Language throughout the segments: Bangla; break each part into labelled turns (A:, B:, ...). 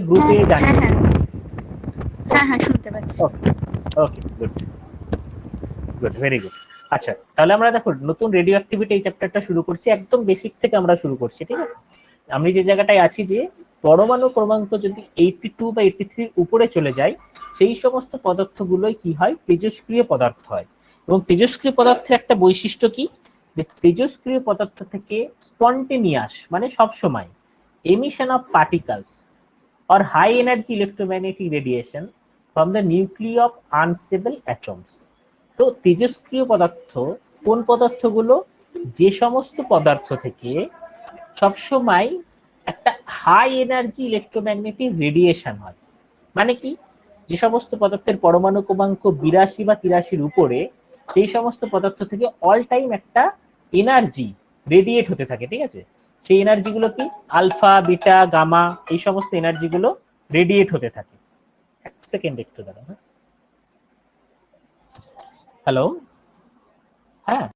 A: গ্রুপে জানিয়ে।
B: হ্যাঁ শুনতে পাচ্ছি।
A: Okay good good, very good. আচ্ছা, তাহলে আমরা দেখো নতুন রেডিও অ্যাক্টিভিটি এই চ্যাপ্টারটা শুরু করছি, একদম বেসিক থেকে আমরা শুরু করছি, ঠিক আছে? আমি যে জায়গাটায় আছি যে পরমাণু ক্রমাঙ্ক যদি 82 বা 83 উপরে চলে যায়, সেই সমস্ত পদার্থগুলোই কি হয়, তেজস্ক্রিয় পদার্থ হয়। এবং তেজস্ক্রিয় পদার্থের একটা বৈশিষ্ট্য কি, যে তেজস্ক্রিয় পদার্থ থেকে স্পন্টেনিয়াস মানে সব সময় emission of particles or high energy electromagnetic radiation from the nuclei of unstable atoms. তো তেজস্ক্রিয় পদার্থ কোন পদার্থগুলো, যে সমস্ত পদার্থ থেকে সবসময় একটা হাই এনার্জি ইলেকট্রোম্যাগনেটিক রেডিয়েশন হয়। মানে কি, যে সমস্ত পদার্থের পরমাণু ক্রমাঙ্ক 82 বা 83 উপরে, সেই সমস্ত পদার্থ থেকে অল টাইম একটা এনার্জি রেডিয়েট হতে থাকে, ঠিক আছে? সেই এনার্জি গুলো কি, আলফা বিটা গামা, এই সমস্ত এনার্জি গুলো রেডিয়েট হতে থাকে। এক সেকেন্ড একটু দাঁড়ান। হ্যালো, হ্যাঁ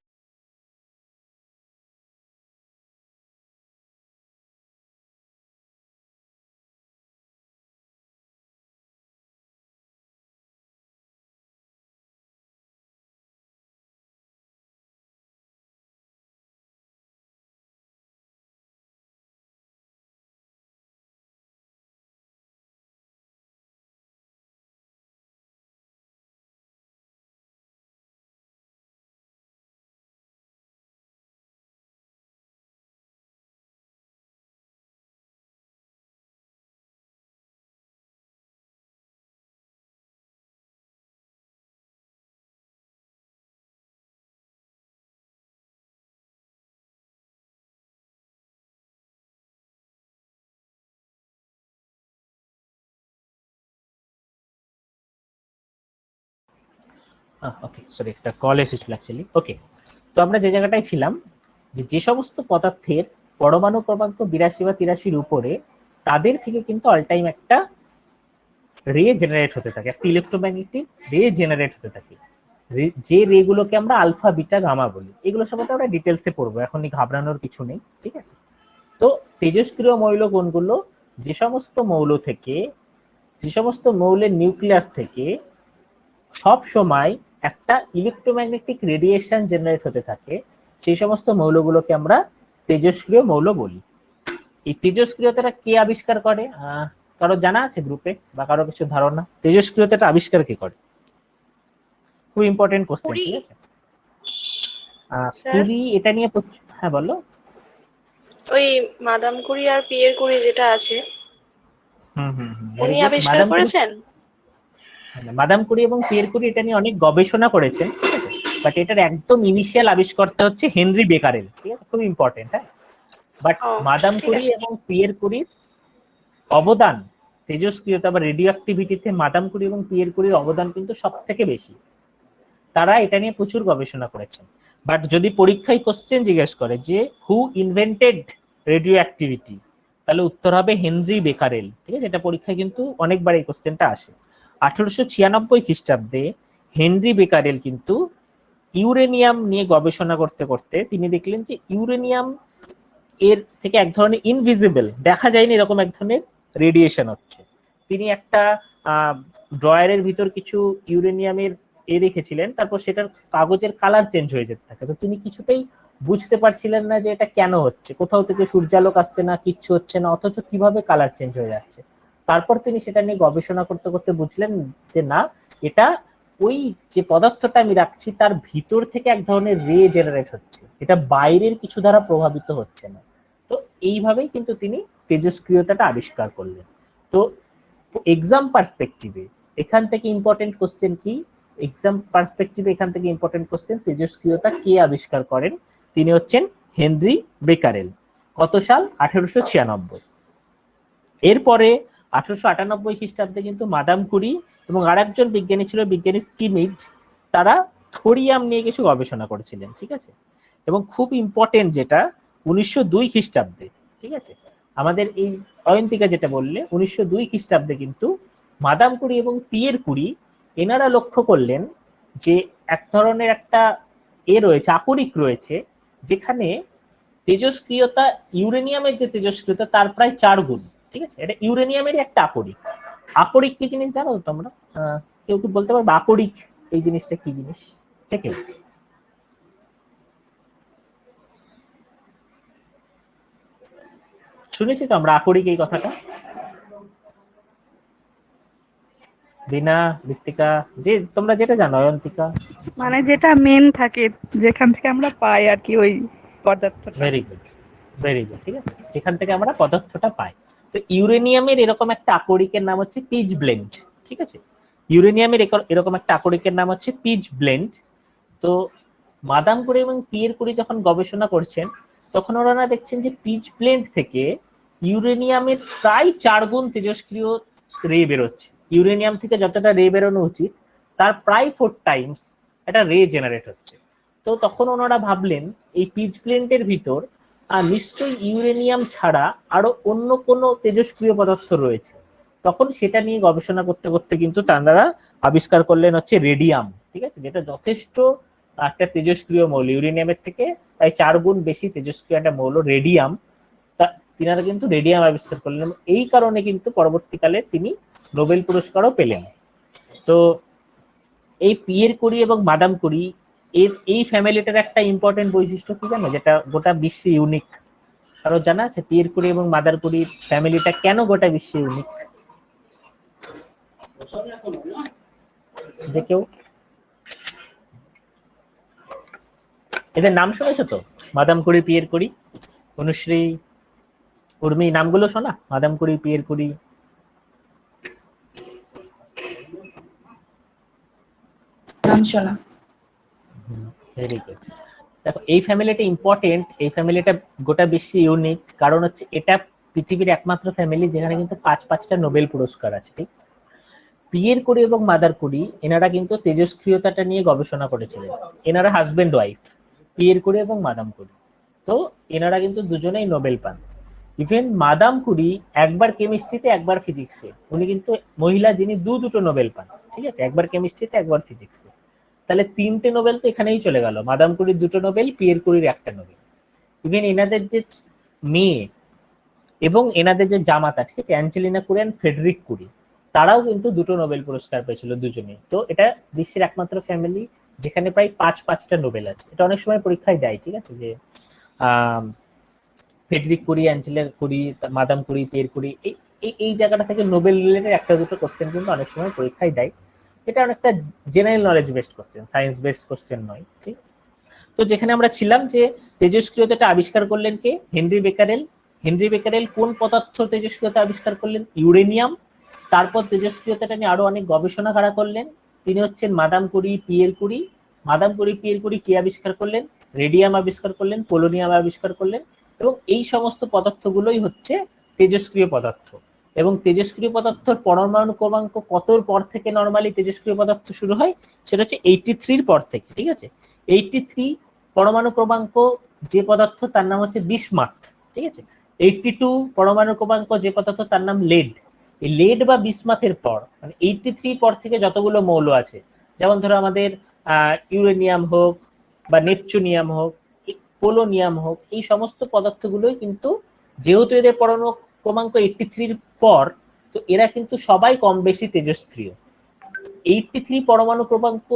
A: ওকে, সরি একটা কল এসেছিল অ্যাকচুয়ালি। ওকে, তো আমরা যে জায়গাটায় ছিলাম, যে সমস্ত পদার্থের পরমাণু ক্রমাঙ্ক 82 বা 83 উপরে, তাদের থেকে কিন্তু অল টাইম একটা রে জেনারেট হতে থাকে, একটা ইলেকট্রোম্যাগনেটিক রে জেনারেট হতে থাকে। যে রে গুলোকে আমরা আলফা বিটা গামা বলি, এগুলো সম্বন্ধে আমরা ডিটেলসে পড়বো, এখনই ঘাবড়ানোর কিছু নেই, ঠিক আছে? তো তেজস্ক্রিয় মৌল কোনগুলো, যে সমস্ত মৌল থেকে, যে সমস্ত মৌলের নিউক্লিয়াস থেকে সব সময় একটা ইলেকট্রোম্যাগনেটিক রেডিয়েশন জেনারেট হতে থাকে, সেই সমস্ত মৌলগুলোকে আমরা তেজস্ক্রিয় মৌল বলি। এই তেজস্ক্রিয়তাটা কে আবিষ্কার করে, কারো জানা আছে গ্রুপে, বা কারো কিছু ধারণা তেজস্ক্রিয়তাটা আবিষ্কার কে করে? খুব ইম্পর্টেন্ট কোশ্চেন, ঠিক আছে? কুরি এটা নিয়ে, হ্যাঁ বলো।
C: ওই মাদাম কুরি আর পিয়ের কুরি যেটা আছে, উনি আবিষ্কার করেছেন।
A: মাদাম কুরি এবং পিয়ের কুরি এটা নিয়ে অনেক গবেষণা করেছেন, ঠিক আছে? বাট এটার একদম ইনিশিয়াল আবিষ্কর্তা হচ্ছে হেনরি বেকারেল, ঠিক আছে? খুব ইম্পর্টেন্ট, হ্যাঁ। বাট মাদাম কুরি এবং পিয়ের কুরির অবদান তেজস্ক্রিয়তা বা রেডিও অ্যাক্টিভিটিতে মাদাম কুরি এবং পিয়ের কুরির অবদান কিন্তু সব থেকে বেশি। তারা এটা নিয়ে প্রচুর গবেষণা করেছেন। বাট যদি পরীক্ষায় কোশ্চেন জিজ্ঞেস করে যে হু ইনভেন্টেড রেডিও অ্যাক্টিভিটি, তাহলে উত্তর হবে হেনরি বেকারেল, ঠিক আছে? এটা পরীক্ষায় কিন্তু অনেকবার এই কোশ্চেনটা আসে। 1896 খ্রিস্টাব্দে হেনরি বেকারেল কিন্তু ইউরেনিয়াম নিয়ে গবেষণা করতে করতে তিনি দেখলেন যে ইউরেনিয়াম এর থেকে এক ধরনের ইনভিজিবল, দেখা যায়নি এরকম এক ধরনের রেডিয়েশন হচ্ছে। তিনি একটা ড্রয়ারের ভিতর কিছু ইউরেনিয়ামের রেখেছিলেন, তারপর সেটার কাগজের কালার চেঞ্জ হয়ে যেতে থাকে। তো তিনি কিছুতেই বুঝতে পারছিলেন না যে এটা কেন হচ্ছে, কোথাও থেকে সূর্যালোক আসছে না, কিচ্ছু হচ্ছে না, অথচ কিভাবে কালার চেঞ্জ হয়ে যাচ্ছে। তারপর তিনি সেটা নিয়ে গবেষণা করতে করতে বুঝলেন যে না, এটা ওই যে পদার্থটা আমি রাখছি তার ভিতর থেকে এক ধরনের রে জেনারেট হচ্ছে, এটা বাইরের কিছু দ্বারা প্রভাবিত হচ্ছে না। তো এইভাবেই কিন্তু তিনি তেজস্ক্রিয়তাটা আবিষ্কার করলেন। তো এক্সাম পার্সপেক্টিভে এখান থেকে ইম্পর্টেন্ট কোশ্চেন কি, এক্সাম পার্সপেক্টিভে এখান থেকে ইম্পর্টেন্ট কোশ্চেন, তেজস্ক্রিয়তা কে আবিষ্কার করেন? তিনি হচ্ছেন হেনরি বেকারেল। কত সাল? 1896। এরপরে 1898 খ্রিস্টাব্দে কিন্তু মাদাম কুরি এবং আরেকজন বিজ্ঞানী ছিল, বিজ্ঞানী স্কিমিজ, তারা থোরিয়াম নিয়ে কিছু গবেষণা করেছিলেন, ঠিক আছে? এবং খুব ইম্পর্টেন্ট যেটা 1902 খ্রিস্টাব্দে, ঠিক আছে, আমাদের এই অয়ন্তিকা যেটা বললে 1902 খ্রিস্টাব্দে কিন্তু মাদাম কুরি এবং পিয়ের কুরি এনারা লক্ষ্য করলেন যে এক ধরনের একটা রয়েছে, আকরিক রয়েছে, যেখানে তেজস্ক্রিয়তা ইউরেনিয়ামের যে তেজস্ক্রিয়তা তার প্রায় 4 গুণ। ঠিক আছে, এটা ইউরেনিয়ামেরই একটা আকরিক। আকরিক কি জিনিস জানো তোমরা? কেউ কি বলতে পারবে আকরিক এই জিনিসটা কি জিনিস? ঠিক আছে, শুনেছি তো আমরা আকরিক এই কথাটা। বিনা, ঋত্বিকা, যে তোমরা যেটা জানো, অয়ন্তিকা।
B: মানে যেটা মেন থাকে, যেখান থেকে আমরা পাই আর কি ওই পদার্থটা।
A: ভেরি গুড, ভেরি গুড, ঠিক আছে, যেখান থেকে আমরা পদার্থটা পাই। তো ইউরেনিয়ামের এরকম একটা আকরিকের নাম হচ্ছে পিচ ব্লেন্ড। ঠিক আছে, ইউরেনিয়ামের এরকম একটা আকরিকের নাম হচ্ছে পিচ ব্লেন্ড। তো মাদাম কুরি এবং পিয়ের কুরি যখন গবেষণা করছেন, তখন ওনারা দেখছেন যে পিচ ব্লেন্ড থেকে ইউরেনিয়ামের প্রায় 4 গুণ তেজস্ক্রিয় রে বেরোচ্ছে। ইউরেনিয়াম থেকে যতটা রে বেরোনো উচিত তার প্রায় 4 টাইমস একটা রে জেনারেট হচ্ছে। তো তখন ওনারা ভাবলেন এই পিচ ব্লেন্ডের ভিতর নিশ্চয়ই ইউরেনিয়াম ছাড়া আরো অন্য কোনো তেজস্ক্রিয় পদার্থ রয়েছে। তখন সেটা নিয়ে গবেষণা করতে করতে কিন্তু তারা আবিষ্কার করলেন হচ্ছে রেডিয়াম। ঠিক আছে, যেটা যথেষ্ট একটা তেজস্ক্রিয় মৌল, ইউরেনিয়ামের থেকে প্রায় 4 গুণ বেশি তেজস্ক্রিয় একটা মৌল রেডিয়াম। তিনারা কিন্তু রেডিয়াম আবিষ্কার করলেন, এই কারণে কিন্তু পরবর্তীকালে তিনি নোবেল পুরস্কারও পেলেন। তো এই পিয়ের কুরি এবং মাদাম কুরি এর এই ফ্যামিলিটার একটা ইম্পর্টেন্ট বৈশিষ্ট্য কি জানো, যেটা গোটা বিশ্বে ইউনিক? কারো জানা আছে পিয়ের কুরি এবং মাদার কুরির ফ্যামিলিটা কেন গোটা বিশ্বে ইউনিক? যে কেউ এদের নাম শুনেছো তো? Madame Curie, Pierre Curie, Anushree, Urmi, নামগুলো শোনা? Madame Curie, Pierre Curie.
B: নাম শোনা।
A: Very good. দেখো এই ফ্যামিলিটা ইম্পর্টেন্ট, এই ফ্যামিলিটা গোটা বিশ্বে ইউনিক, কারণ হচ্ছে এটা পৃথিবীর একমাত্র ফ্যামিলি যেখানে কিন্তু 5টা নোবেল পুরস্কার আছে। ঠিক, পিয়ের কুরি এবং মাদার কুরি এনারা কিন্তু তেজস্ক্রিয়তাটা নিয়ে গবেষণা করেছিলেন। এনারা হাজবেন্ড ওয়াইফ, পিয়ের কুরি এবং মাদাম কুরি। তো এনারা কিন্তু দুজনেই নোবেল পান। ইভেন মাদাম কুরি একবার কেমিস্ট্রিতে একবার ফিজিক্সে, উনি কিন্তু মহিলা যিনি দুটো নোবেল পান। ঠিক আছে, একবার কেমিস্ট্রিতে একবার ফিজিক্সে। তাহলে 3টে নোবেল তো এখানেই চলে গেল, মাদাম কুরির 2টো নোবেল, পিয়ের কুরির 1টা নোবেল। ইভেন এনাদের যে মেয়ে এবং এনাদের যে জামাতা, ঠিক আছে, Angelina Curie and Frederic Curie, তারাও কিন্তু 2টো নোবেল পুরস্কার পেয়েছিল দুজনেই। তো এটা বিশ্বের একমাত্র ফ্যামিলি যেখানে প্রায় 5টা নোবেল আছে। এটা অনেক সময় পরীক্ষায় দেয়, ঠিক আছে, যে ফ্রেডরিক কুরি, অ্যাঞ্জেলা কুরি, মাদাম কুরি, পিয়ের কুরি, এই জায়গাটা থেকে নোবেল রিলেটেড 1টা 2টো কোশ্চেন কিন্তু অনেক সময় পরীক্ষায় দেয়। এটা অনেকটা general knowledge based question, science based question নয়। ঠিক, তো যেখানে আমরা ছিলাম যে তেজস্ক্রিয়তাটা আবিষ্কার করলেন কে? Henri Becquerel. হেনরি বেকারেল কোন পদার্থ তেজস্ক্রিয়তা আবিষ্কার করলেন? ইউরেনিয়াম। তারপর তেজস্ক্রিয়তাটা নিয়ে আরো অনেক গবেষণা করা করলেন। তিনি হচ্ছেন Madame Curie, Pierre Curie. Madame Curie, Pierre Curie কি আবিষ্কার করলেন? রেডিয়াম আবিষ্কার করলেন, পোলোনিয়াম আবিষ্কার করলেন। এবং এই সমস্ত পদার্থগুলোই হচ্ছে তেজস্ক্রিয় পদার্থ। এবং তেজস্ক্রিয় পদার্থের পরমাণু ক্রমাঙ্ক কতর পর থেকে নর্মালি তেজস্ক্রিয় পদার্থ শুরু হয়? সেটা হচ্ছে 83 পর থেকে। ঠিক আছে, 83 পরমাণু ক্রমাঙ্ক যে পদার্থ তার নাম হচ্ছে বিসমাথ। ঠিক আছে, 82 পরমাণু ক্রমাঙ্ক যে পদার্থ তার নাম লেড। এই লেড বা বিসমাথের পর মানে 83 পর থেকে যতগুলো মৌল আছে, যেমন ধরো আমাদের ইউরেনিয়াম হোক বা নেপচুনিয়াম হোক, পোলোনিয়াম হোক, এই সমস্ত পদার্থগুলোই কিন্তু যেহেতু এদের পরমাণু ক্রমাঙ্ক 83 পর, তো এরা কিন্তু সবাই কম বেশি তেজস্ক্রিয়। 83 পরমাণু ক্রমাঙ্ক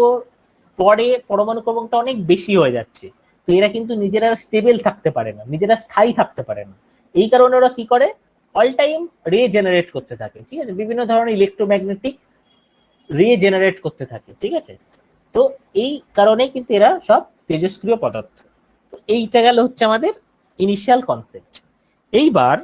A: পরে পরমাণু ক্রমাঙ্কটা অনেক বেশি হয়ে যাচ্ছে। তো এরা কিন্তু নিজেরা স্টেবল থাকতে পারে না, নিজেরা স্থায়ী থাকতে পারে না। এই কারণে ওরা কি করে? অল টাইম রে জেনারেট করতে থাকে। ঠিক আছে, বিভিন্ন ধরনের ইলেকট্রোম্যাগনেটিক রে জেনারেট করতে থাকে। ঠিক আছে, তো এই কারণেই কিন্তু এরা সব তেজস্ক্রিয় পদার্থ। তো এইটা গেল হচ্ছে আমাদের ইনিশিয়াল কনসেপ্ট। এইবার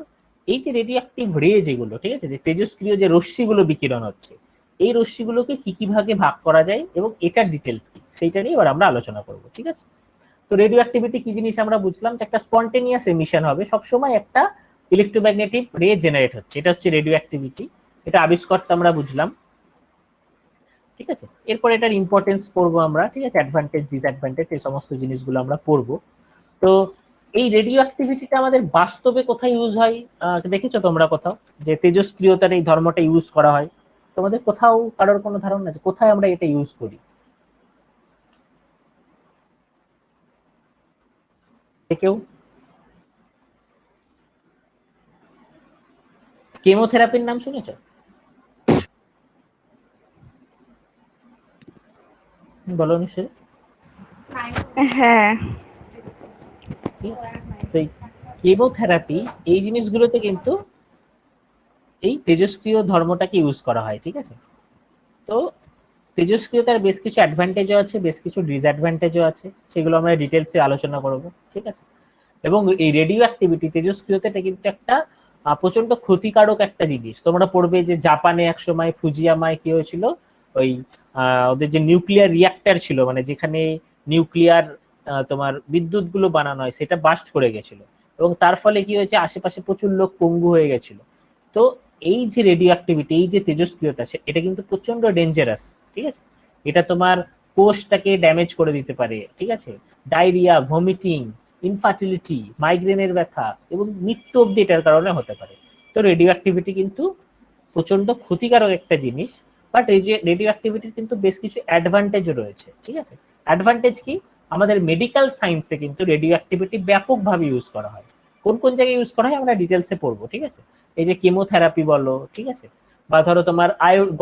A: এই যে রেডিও অ্যাক্টিভ রে যেগুলো, ঠিক আছে, যে তেজস্ক্রিয় যে রশ্মিগুলো বিকিরণ হচ্ছে, এই রশ্মিগুলোকে কি কি ভাগে ভাগ করা যায় এবং এটার ডিটেলস কি, সেইটা নিয়ে এবার আমরা আলোচনা করব। ঠিক আছে, তো রেডিও অ্যাক্টিভিটি কি জিনিস আমরা বুঝলাম, একটা স্পন্টেনিয়াস এমিশন হবে, সবসময় একটা ইলেকট্রোম্যাগনেটিক রে জেনারেট হচ্ছে, এটা হচ্ছে রেডিও অ্যাক্টিভিটি। এটা আবিষ্কর্তা আমরা বুঝলাম। ঠিক আছে, এরপর এটার ইম্পর্টেন্স পড়বো আমরা। ঠিক আছে, অ্যাডভান্টেজ, ডিসঅ্যাডভান্টেজ, এই সমস্ত জিনিসগুলো আমরা পড়বো। তো এই রেডিও অ্যাক্টিভিটিটা আমাদের বাস্তবে কোথায় ইউজ হয়? দেখেছো তোমরা কোথাও যে তেজস্ক্রিয়তার এই ধর্মটা ইউজ করা হয়? তোমাদের কোথাও কারোর কোনো ধারণা আছে কোথায় আমরা এটা ইউজ করি? কেউ কেমোথেরাপির নাম শুনেছো? বলো নিশ্চয়ই।
B: হ্যাঁ।
A: ঠিক আছে, তো এই কেমোথেরাপি এই জিনিসগুলোতে কিন্তু এই তেজস্ক্রিয় ধর্মটাকে ইউজ করা হয়। ঠিক আছে, তো তেজস্ক্রিয়তার বেশ কিছু অ্যাডভান্টেজও আছে, বেশ কিছু ডিসঅ্যাডভান্টেজও আছে, সেগুলো আমরা ডিটেলসে আলোচনা করব। ঠিক আছে, এবং এই রেডিও অ্যাক্টিভিটি তেজস্ক্রিয়তাটা কিন্তু একটা প্রচন্ড ক্ষতিকারক একটা জিনিস। তোমরা পড়বে যে জাপানে একসময় ফুজিয়ামায় কি হয়েছিল, ওই ওদের যে নিউক্লিয়ার রিঅ্যাক্টর ছিল, মানে যেখানে নিউক্লিয়ার তোমার বিদ্যুৎ গুলো বানানো হয়, সেটা বাস্ট করে গেছিল, এবং তার ফলে কি হয়েছে, আশেপাশে প্রচুর লোক পঙ্গু হয়ে গেছিল। তো এই যে রেডিও অ্যাক্টিভিটি, এই যে তেজস্ক্রিয়তা, এটা কিন্তু প্রচন্ড ডেঞ্জারাস। ঠিক আছে, এটা তোমার কোষটাকে ড্যামেজ করে দিতে পারে। ঠিক আছে, ডায়রিয়া, ভমিটিং, ইনফার্টিলিটি, মাইগ্রেনের ব্যথা এবং মৃত্যু অব্দি এটার কারণে হতে পারে। তো রেডিও অ্যাক্টিভিটি কিন্তু প্রচন্ড ক্ষতিকারক একটা জিনিস, বাট এই যে রেডিও অ্যাক্টিভিটির কিন্তু বেশ কিছু অ্যাডভান্টেজও রয়েছে। ঠিক আছে, অ্যাডভান্টেজ কি, আমাদের মেডিকেল সায়েন্সে কিন্তু রেডিও অ্যাক্টিভিটি ব্যাপকভাবে ইউজ করা হয়। কোন কোন জায়গায় ইউজ করা হয় আমরা ডিটেলসে পড়বো। ঠিক আছে, এই যে কেমোথেরাপি বলো, ঠিক আছে, বা ধরো তোমার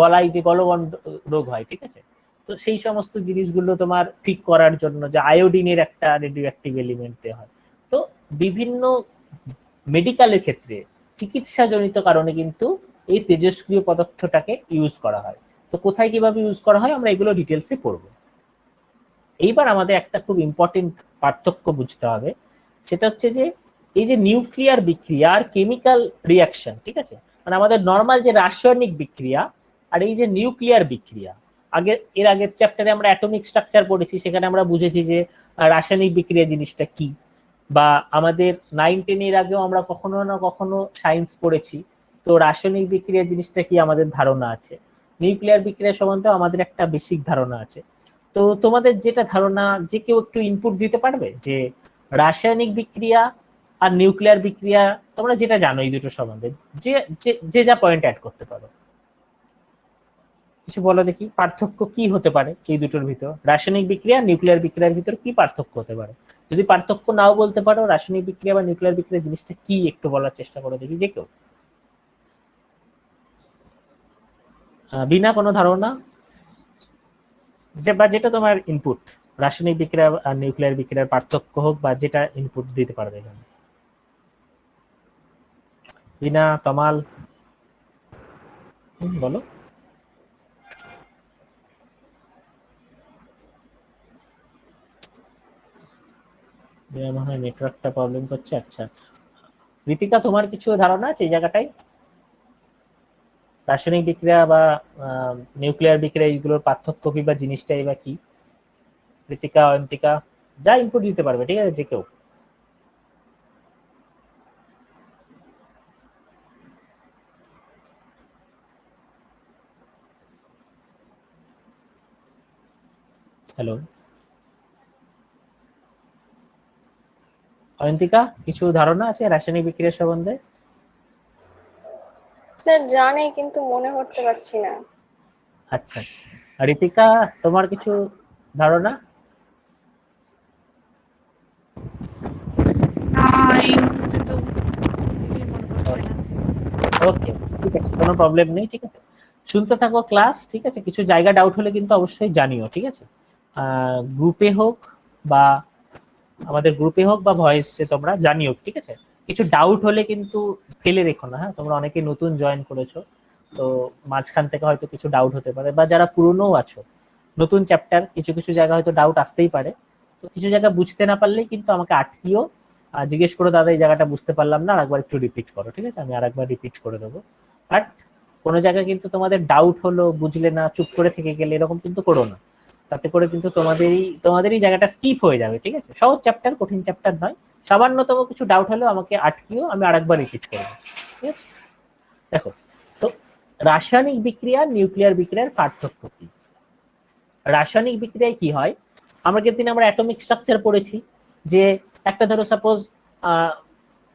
A: গলায় যে গলগণ্ড রোগ হয়, ঠিক আছে, তো সেই সমস্ত জিনিসগুলো তোমার ঠিক করার জন্য যে আয়োডিনের একটা রেডিও অ্যাক্টিভ এলিমেন্ট হয়। তো বিভিন্ন মেডিকেলের ক্ষেত্রে চিকিৎসাজনিত কারণে কিন্তু এই তেজস্ক্রিয় পদার্থটাকে ইউজ করা হয়। তো কোথায় কিভাবে ইউজ করা হয় আমরা এগুলো ডিটেলসে পড়ব। এইবার আমাদের একটা খুব ইম্পর্টেন্ট পার্থক্য বুঝতে হবে, সেটা হচ্ছে যে এই যে নিউক্লিয়ার বিক্রিয়া আর কেমিক্যাল রিয়াকশন, ঠিক আছে, মানে আমাদের নর্মাল যে রাসায়নিক বিক্রিয়া আর এই যে নিউক্লিয়ার বিক্রিয়া, এর আগের চ্যাপ্টারে আমরা অ্যাটমিক স্ট্রাকচার পড়েছি, সেখানে আমরা বুঝেছি যে রাসায়নিক বিক্রিয়া জিনিসটা কি, বা আমাদের 9-10 এর আগেও আমরা কখনো না কখনো সায়েন্স পড়েছি। তো রাসায়নিক বিক্রিয়া জিনিসটা কি আমাদের ধারণা আছে, নিউক্লিয়ার বিক্রিয়া সম্বন্ধে আমাদের একটা বেসিক ধারণা আছে। তো তোমাদের যেটা ধারণা, যে কেউ একটু ইনপুট দিতে পারবে যে রাসায়নিক বিক্রিয়া আর নিউক্লিয়ার বিক্রিয়া তোমরা যেটা জানো এই দুটো সম্বন্ধে, যে যে যা পয়েন্ট অ্যাড করতে পারো, কিছু বলো দেখি, পার্থক্য কি হতে পারে এই দুটোর ভিতর, রাসায়নিক বিক্রিয়া নিউক্লিয়ার বিক্রিয়ার ভিতর কি পার্থক্য হতে পারে? যদি পার্থক্য নাও বলতে পারো, রাসায়নিক বিক্রিয়া বা নিউক্লিয়ার বিক্রিয়া জিনিসটা কি একটু বলার চেষ্টা করো দেখি, যে কেউ। বিনা কোনো ধারণা, যে বা যেটা তোমার ইনপুট, রাসায়নিক বিক্রিয়া আর নিউক্লিয়ার বিক্রিয়ার পার্থক্য হোক, বা যেটা ইনপুট দিতে পারবে এখানে। বিনা, তমাল, বলো। মনে হয় নেটওয়ার্কটা প্রবলেম করছে। আচ্ছা, ঋতিকা তোমার কিছু ধারণা আছে এই জায়গাটায়, রাসায়নিক বিক্রিয়া বা নিউক্লিয়ার বিক্রিয়া এইগুলোর পার্থক্য কি বা জিনিসটাই বা কি? ঋতিকা, অয়ন্তিকা, যা ইনপুট দিতে পারবে, ঠিক আছে, যে কেউ। হ্যালো অয়ন্তিকা, কিছু ধারণা আছে রাসায়নিক বিক্রিয়া সম্বন্ধে?
C: স্যার জানি কিন্তু মনে করতে পারছি না।
A: আচ্ছা, ঋতিকা তোমার কিছু ধারণা? ওকে, ঠিক আছে, কোনো প্রবলেম নেই। ঠিক আছে, শুনতে থাকো ক্লাস। ঠিক আছে, কিছু জায়গা ডাউট হলে কিন্তু অবশ্যই জানিও। ঠিক আছে, গ্রুপে হোক বা ভয়েসে তোমরা জানিও। ঠিক আছে, কিছু ডাউট হলে কিন্তু ফেলে রেখো না। হ্যাঁ, তোমরা অনেকে নতুন জয়েন করেছো, তো মাঝখান থেকে হয়তো কিছু ডাউট হতে পারে, বা যারা পুরনোও আছো, নতুন চ্যাপ্টার, কিছু কিছু জায়গা হয়তো ডাউট আসতেই পারে। তো কিছু জায়গা বুঝতে না পারলেই কিন্তু আমাকে আটকিও, জিজ্ঞেস করো, দাদা এই জায়গাটা বুঝতে পারলাম না, আরেকবার একটু রিপিট করো। ঠিক আছে, আমি আরেকবার রিপিট করে দেবো। বাট কোনো জায়গায় কিন্তু তোমাদের ডাউট হলো, বুঝলে না, চুপ করে থেকে গেলে, এরকম কিন্তু করো না। তাতে করে কিন্তু তোমাদেরই জায়গাটা স্কিপ হয়ে যাবে। ঠিক আছে, সহজ চ্যাপ্টার, কঠিন চ্যাপ্টার নয়। সামান্যতম কিছু ডাউট হলেও আমাকে আটকিও, আমি আরেকবার রিপিট করবো। ঠিক আছে, দেখো, তো রাসায়নিক বিক্রিয়া নিউক্লিয়ার বিক্রিয়ার পার্থক্য কি? রাসায়নিক বিক্রিয়ায় কি হয়, আমরা যেদিন আমরা অ্যাটমিক স্ট্রাকচার পড়েছি, যে একটা ধরো সাপোজ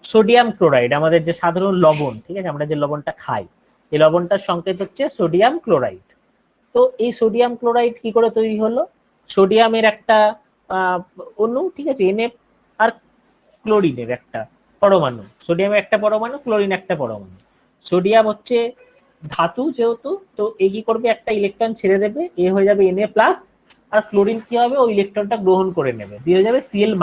A: সোডিয়াম ক্লোরাইড, আমাদের যে সাধারণ লবণ, ঠিক আছে, আমরা যে লবণটা খাই, এই লবণটার সংকেত হচ্ছে সোডিয়াম ক্লোরাইড। তো এই সোডিয়াম ক্লোরাইড কি করে তৈরি হলো, সোডিয়ামের একটা অণু, ঠিক আছে, এনএফ, আর ক্লোরিনের একটা পরমাণু, সোডিয়ামের একটা পরমাণু, ক্লোরিন একটা পরমাণু। সোডিয়াম হচ্ছে ধাতু যেহেতু, তো এ কি করবে, একটা ইলেকট্রন ছেড়ে দেবে, এ হয়ে যাবে Na+, আর ক্লোরিন কি হবে, ওই ইলেকট্রনটা গ্রহণ করে নেবে, দিয়ে হয়ে যাবে Cl-।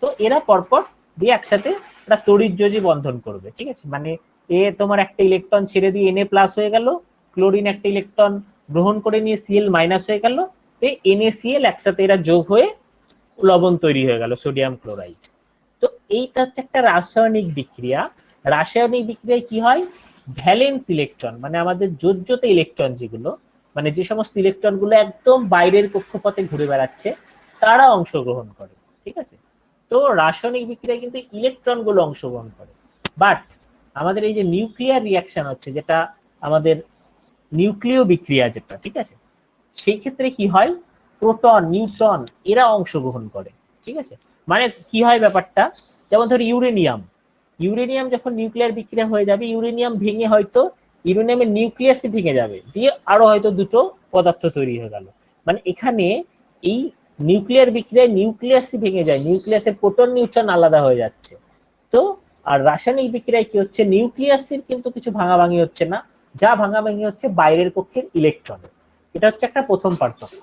A: তো এরা পরপর দিয়ে একসাথে একটা তড়িৎযোজী বন্ধন করবে, ঠিক আছে, মানে এ তোমার একটা ইলেকট্রন ছেড়ে দিয়ে Na+ হয়ে গেল, ক্লোরিন একটা ইলেকট্রন গ্রহণ করে নিয়ে Cl- হয়ে গেল, NaCl একসাথে এরা যোগ হয়ে লবণ তৈরি হয়ে গেল, সোডিয়াম ক্লোরাইড। তো এইটা হচ্ছে একটা রাসায়নিক বিক্রিয়া। রাসায়নিক বিক্রিয়ায় কি হয়, ভ্যালেন্স ইলেকট্রন মানে আমাদের যোজ্যত ইলেকট্রন যেগুলো, মানে যে সমস্ত ইলেকট্রন গুলো একদম বাইরের কক্ষপথে ঘুরে বেড়াচ্ছে, তারা অংশগ্রহণ করে, ঠিক আছে। তো রাসায়নিক বিক্রিয়ায় কিন্তু ইলেকট্রন গুলো অংশগ্রহণ করে, বাট আমাদের এই যে নিউক্লিয়ার রিয়াকশন হচ্ছে, যেটা আমাদের নিউক্লিয় বিক্রিয়া যেটা, ঠিক আছে, সেই ক্ষেত্রে কি হয়, প্রোটন নিউট্রন এরা অংশগ্রহণ করে, ঠিক আছে। মানে কি হয় ব্যাপারটা, যেমন ধর ইউরেনিয়াম, ইউরেনিয়াম যখন নিউক্লিয়ার বিক্রিয়া হয়ে যাবে, ইউরেনিয়াম ভেঙে হয়তো ইউরেনিয়ামের নিউক্লিয়াসই ভেঙে যাবে, দিয়ে আরো হয়তো দুটো পদার্থ তৈরি হয়ে গেল। মানে এখানে এই নিউক্লিয়ার বিক্রিয়ায় নিউক্লিয়াসই ভেঙে যায়, নিউক্লিয়াসের প্রোটন নিউট্রন আলাদা হয়ে যাচ্ছে। তো আর রাসায়নিক বিক্রিয়ায় কি হচ্ছে, নিউক্লিয়াসের কিন্তু কিছু ভাঙাভাঙি হচ্ছে না, যা ভাঙাভাঙি হচ্ছে বাইরের কক্ষের ইলেকট্রন। এটা হচ্ছে একটা প্রথম পার্থক্য।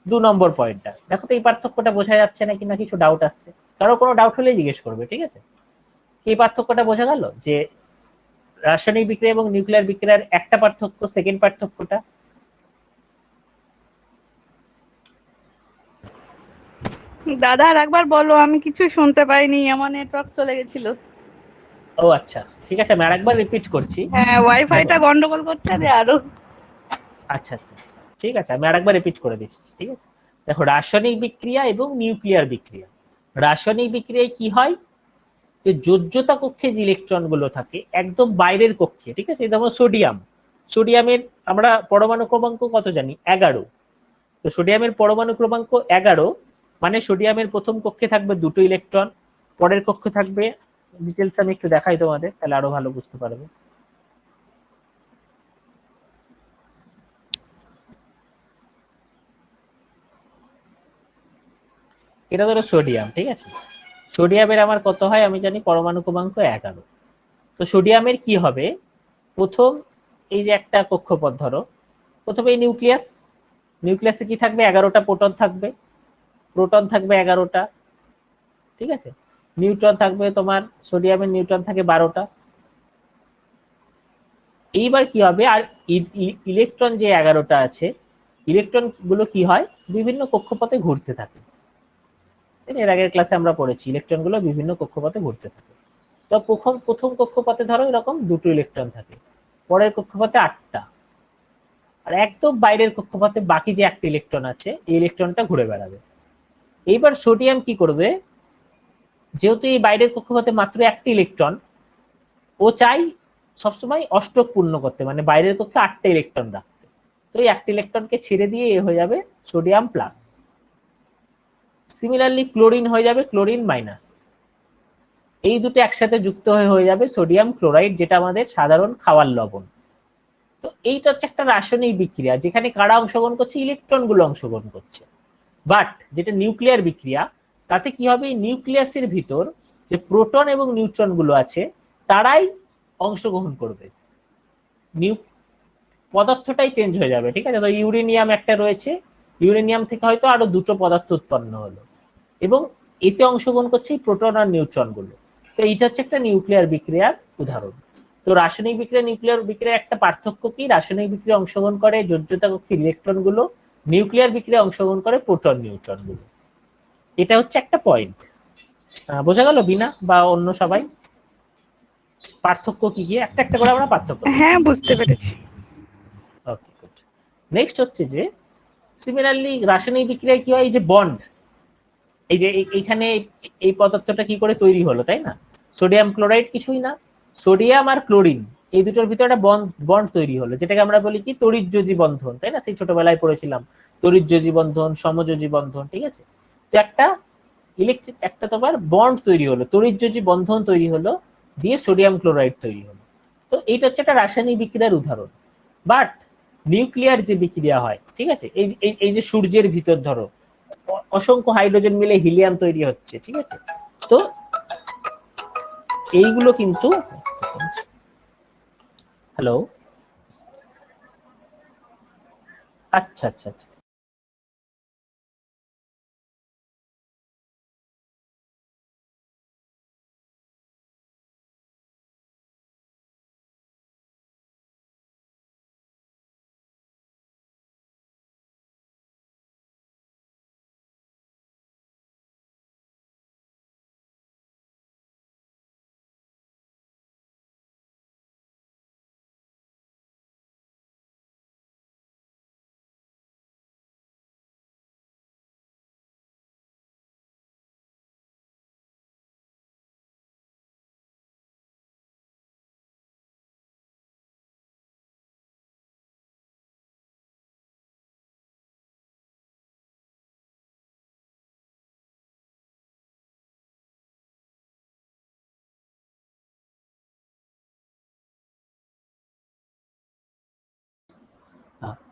A: 2 নম্বর পয়েন্টটা দেখো তো, এই পার্থক্যটা বোঝা যাচ্ছে নাকি, না কিছু ডাউট আসছে? কারো কোনো ডাউট হলে জিজ্ঞেস করবে, ঠিক আছে। এই পার্থক্যটা বোঝা গেল যে রাসায়নিক বিক্রিয়া এবং নিউক্লিয়ার বিক্রিয়ার একটা পার্থক্য, সেকেন্ড পার্থক্যটা।
B: দাদা আর একবার বলো, আমি কিছুই শুনতে পাইনি, আমার নেটওয়ার্ক চলে গেছিল।
A: ও আচ্ছা, ঠিক আছে, আমি আরেকবার রিপিট করছি।
B: হ্যাঁ, ওয়াইফাইটা গন্ডগোল করছে রে আরো।
A: আচ্ছা আচ্ছা আচ্ছা, ঠিক আছে, আমি আরেকবার রিপিট করে দিচ্ছি, ঠিক আছে। দেখো, রাসায়নিক বিক্রিয়া এবং নিউক্লিয়ার বিক্রিয়া, রাসায়নিক বিক্রিয়ায় কি হয়, যে যোজ্যতা কক্ষে যে ইলেকট্রন গুলো থাকে একদম বাইরের কক্ষে, ঠিক আছে, যেমন সোডিয়াম, সোডিয়ামের আমরা পরমাণু ক্রমাঙ্ক কত জানি, 11। তো সোডিয়ামের পরমাণু ক্রমাঙ্ক 11, মানে সোডিয়ামের প্রথম কক্ষে থাকবে দুটো ইলেকট্রন, পরের কক্ষে থাকবে, ডিটেলস আমি একটু দেখাই তোমাদের, তাহলে আরো ভালো বুঝতে পারবে। এটা ধরো সোডিয়াম, ঠিক আছে, সোডিয়ামের আমার কত হয় আমি জানি, পরমাণু ক্রমাঙ্ক 11। তো সোডিয়ামের কি হবে, প্রথম এই যে একটা কক্ষপথ ধরো, প্রথমে এই নিউক্লিয়াস, নিউক্লিয়াসে কি থাকবে, 11টা প্রোটন থাকবে, প্রোটন থাকবে 11টা, ঠিক আছে, নিউট্রন থাকবে তোমার, সোডিয়ামের নিউট্রন থাকে 12টা। এইবার কি হবে, আর ইলেকট্রন যে 11টা আছে, ইলেকট্রন গুলো কি হয়, বিভিন্ন কক্ষপথে ঘুরতে থাকে। এর আগের ক্লাসে আমরা পড়েছি ইলেকট্রন গুলো বিভিন্ন কক্ষপথে ঘুরতে থাকে। তো প্রথম প্রথম কক্ষপথে ধরো এরকম দুটো ইলেকট্রন থাকে, পরের কক্ষপথে 8টা, আর একদম বাইরের কক্ষপথে বাকি যে একটা ইলেকট্রন আছে, এই ইলেকট্রনটা ঘুরে বেড়াবে। এইবার সোডিয়াম কি করবে, যেহেতু এই বাইরের কক্ষপথে মাত্র একটা ইলেকট্রন, ও চাই সবসময় অষ্টক পূর্ণ করতে, মানে বাইরের কক্ষে 8টা ইলেকট্রন রাখতে। তো এই একটা ইলেকট্রনকে ছেড়ে দিয়ে এ হয়ে যাবে সোডিয়াম প্লাস। সিমিলারলি ক্লোরিন হয়ে যাবে ক্লোরিন মাইনাস। এই দুটো একসাথে যুক্ত হয়ে যাবে সোডিয়াম ক্লোরাইড, যেটা আমাদের সাধারণ খাওয়ার লবণ। তো এইটা হচ্ছে একটা রাসায়নিক বিক্রিয়া, যেখানে কারা অংশগ্রহণ করছে, ইলেকট্রন গুলো অংশগ্রহণ করছে। বাট যেটা নিউক্লিয়ার বিক্রিয়া, তাতে কি হবে, নিউক্লিয়াসের ভিতর যে প্রোটন এবং নিউট্রন গুলো আছে, তারাই অংশগ্রহণ করবে, পদার্থটাই চেঞ্জ হয়ে যাবে, ঠিক আছে। তো ইউরেনিয়াম একটা রয়েছে, ইউরেনিয়াম থেকে হয়তো আরো দুটো পদার্থ উৎপন্ন হলো, এবং এতে অংশগ্রহণ করছে প্রোটন আর নিউট্রন গুলো। তো এইটা হচ্ছে একটা নিউক্লিয়ার বিক্রিয়ার উদাহরণ। তো রাসায়নিক বিক্রিয়া নিউক্লিয়ার বিক্রিয়ার একটা পার্থক্য কি, রাসায়নিক বিক্রিয়া অংশগ্রহণ করে যোজ্যতা কক্ষের ইলেকট্রন গুলো, নিউক্লিয়ার বিক্রিয়া অংশগ্রহণ করে প্রোটন নিউট্রন গুলো। এটা হচ্ছে একটা পয়েন্ট। বোঝা গেল বিনা বা অন্য সবাই, পার্থক্য কি কি, একটা একটা করে আমরা পার্থক্য।
B: হ্যাঁ, বুঝতে পেরেছি।
A: ওকে, গুড। নেক্সট হচ্ছে যে সিমিলারলি রাসায়নিক বিক্রিয়ায় কি হয়, এই যে বন্ড, এই যে এইখানে এই পদার্থটা কি করে তৈরি হলো, তাই না, সোডিয়াম ক্লোরাইড কিছুই না, সোডিয়াম আর ক্লোরিন এই দুটোর ভিতরে একটা বন্ড বন্ড তৈরি হলো, যেটাকে আমরা বলি কি তড়িৎযোজী বন্ধন, তাই না, সেই ছোটবেলায় পড়েছিলাম তড়িৎযোজী বন্ধন, সমযোজী বন্ধন, ঠিক আছে। তো একটা ইলেকট্রিক একটা তোমার বন্ড তৈরি হলো, তড়িৎযোজী বন্ধন তৈরি হলো, দিয়ে সোডিয়াম ক্লোরাইড তৈরি হলো। তো এইটা হচ্ছে একটা রাসায়নিক বিক্রিয়ার উদাহরণ। বাট নিউক্লিয়ার যে বিক্রিয়া হয়, ঠিক আছে, এই যে সূর্যের ভিতর ধরো অসংখ্য হাইড্রোজেন মিলে হিলিয়াম তৈরি হচ্ছে, ঠিক আছে। তো এইগুলো কিন্তু হ্যালো, আচ্ছা আচ্ছা আচ্ছা।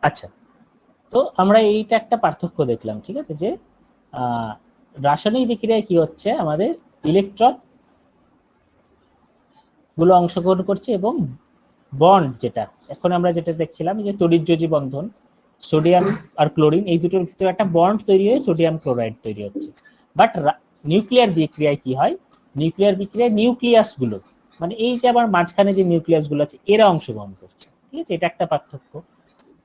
A: আচ্ছা, তো আমরা এইটা একটা পার্থক্য দেখলাম, ঠিক আছে, যে আহ, রাসায়নিক বিক্রিয়ায় কি হচ্ছে, আমাদের ইলেকট্রন গুলো অংশগ্রহণ করছে এবং বন্ড, যেটা এখন আমরা যেটা দেখছিলাম যে তড়িৎযোজী বন্ধন, সোডিয়াম আর ক্লোরিন এই দুটোর ভিতরে একটা বন্ড তৈরি হয়ে সোডিয়াম ক্লোরাইড তৈরি হচ্ছে। বাট নিউক্লিয়ার বিক্রিয়ায় কি হয়, নিউক্লিয়ার বিক্রিয়ায় নিউক্লিয়াস গুলো, মানে এই যে আবার মাঝখানে যে নিউক্লিয়াস গুলো আছে এরা অংশগ্রহণ করছে, ঠিক আছে, এটা একটা পার্থক্য।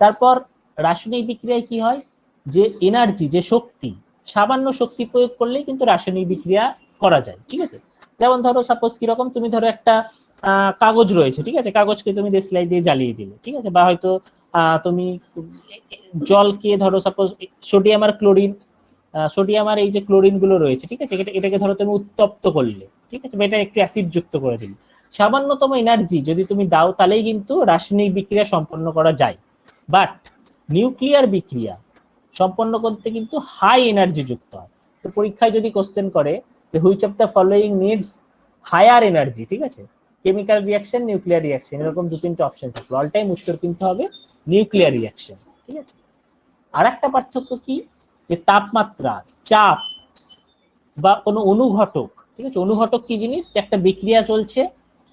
A: তারপর রাসায়নিক বিক্রিয়ায় কি হয়, যে এনার্জি, যে শক্তি, সামান্য শক্তি প্রয়োগ করলেই কিন্তু রাসায়নিক বিক্রিয়া করা যায়, ঠিক আছে। যেমন ধরো সাপোজ কিরকম, তুমি ধরো একটা কাগজ রয়েছে, ঠিক আছে, কাগজকে তুমি দেশলাই দিয়ে জ্বালিয়ে দিলে, ঠিক আছে, বা হয়তো তুমি জলকে ধরো সাপোজ সোডিয়াম আর ক্লোরিন, সোডিয়াম আর এই যে ক্লোরিন গুলো রয়েছে, ঠিক আছে, এটাকে ধরো তুমি উত্তপ্ত করলে, ঠিক আছে, এটা একটু অ্যাসিড যুক্ত করে দিলে, সামান্যতম এনার্জি যদি তুমি দাও তাহলেই কিন্তু রাসায়নিক বিক্রিয়া সম্পন্ন করা যায়। বাট নিউক্লিয়ার বিক্রিয়া সম্পন্ন করতে কিন্তু হাই এনার্জি যুক্ত হয়। তো পরীক্ষায় যদি কোশ্চেন করে যে which of the following needs higher energy, ঠিক আছে, কেমিক্যাল রিয়াকশন, নিউক্লিয়ার রিয়াকশন, এরকম দু তিনটে অপশন থাকলো, অল টাইম উত্তর কিন্তু হবে নিউক্লিয়ার রিয়াকশন, ঠিক আছে। আর একটা পার্থক্য কি, যে তাপমাত্রা, চাপ বা কোনো অনুঘটক, ঠিক আছে, অনুঘটক কি জিনিস, যে একটা বিক্রিয়া চলছে,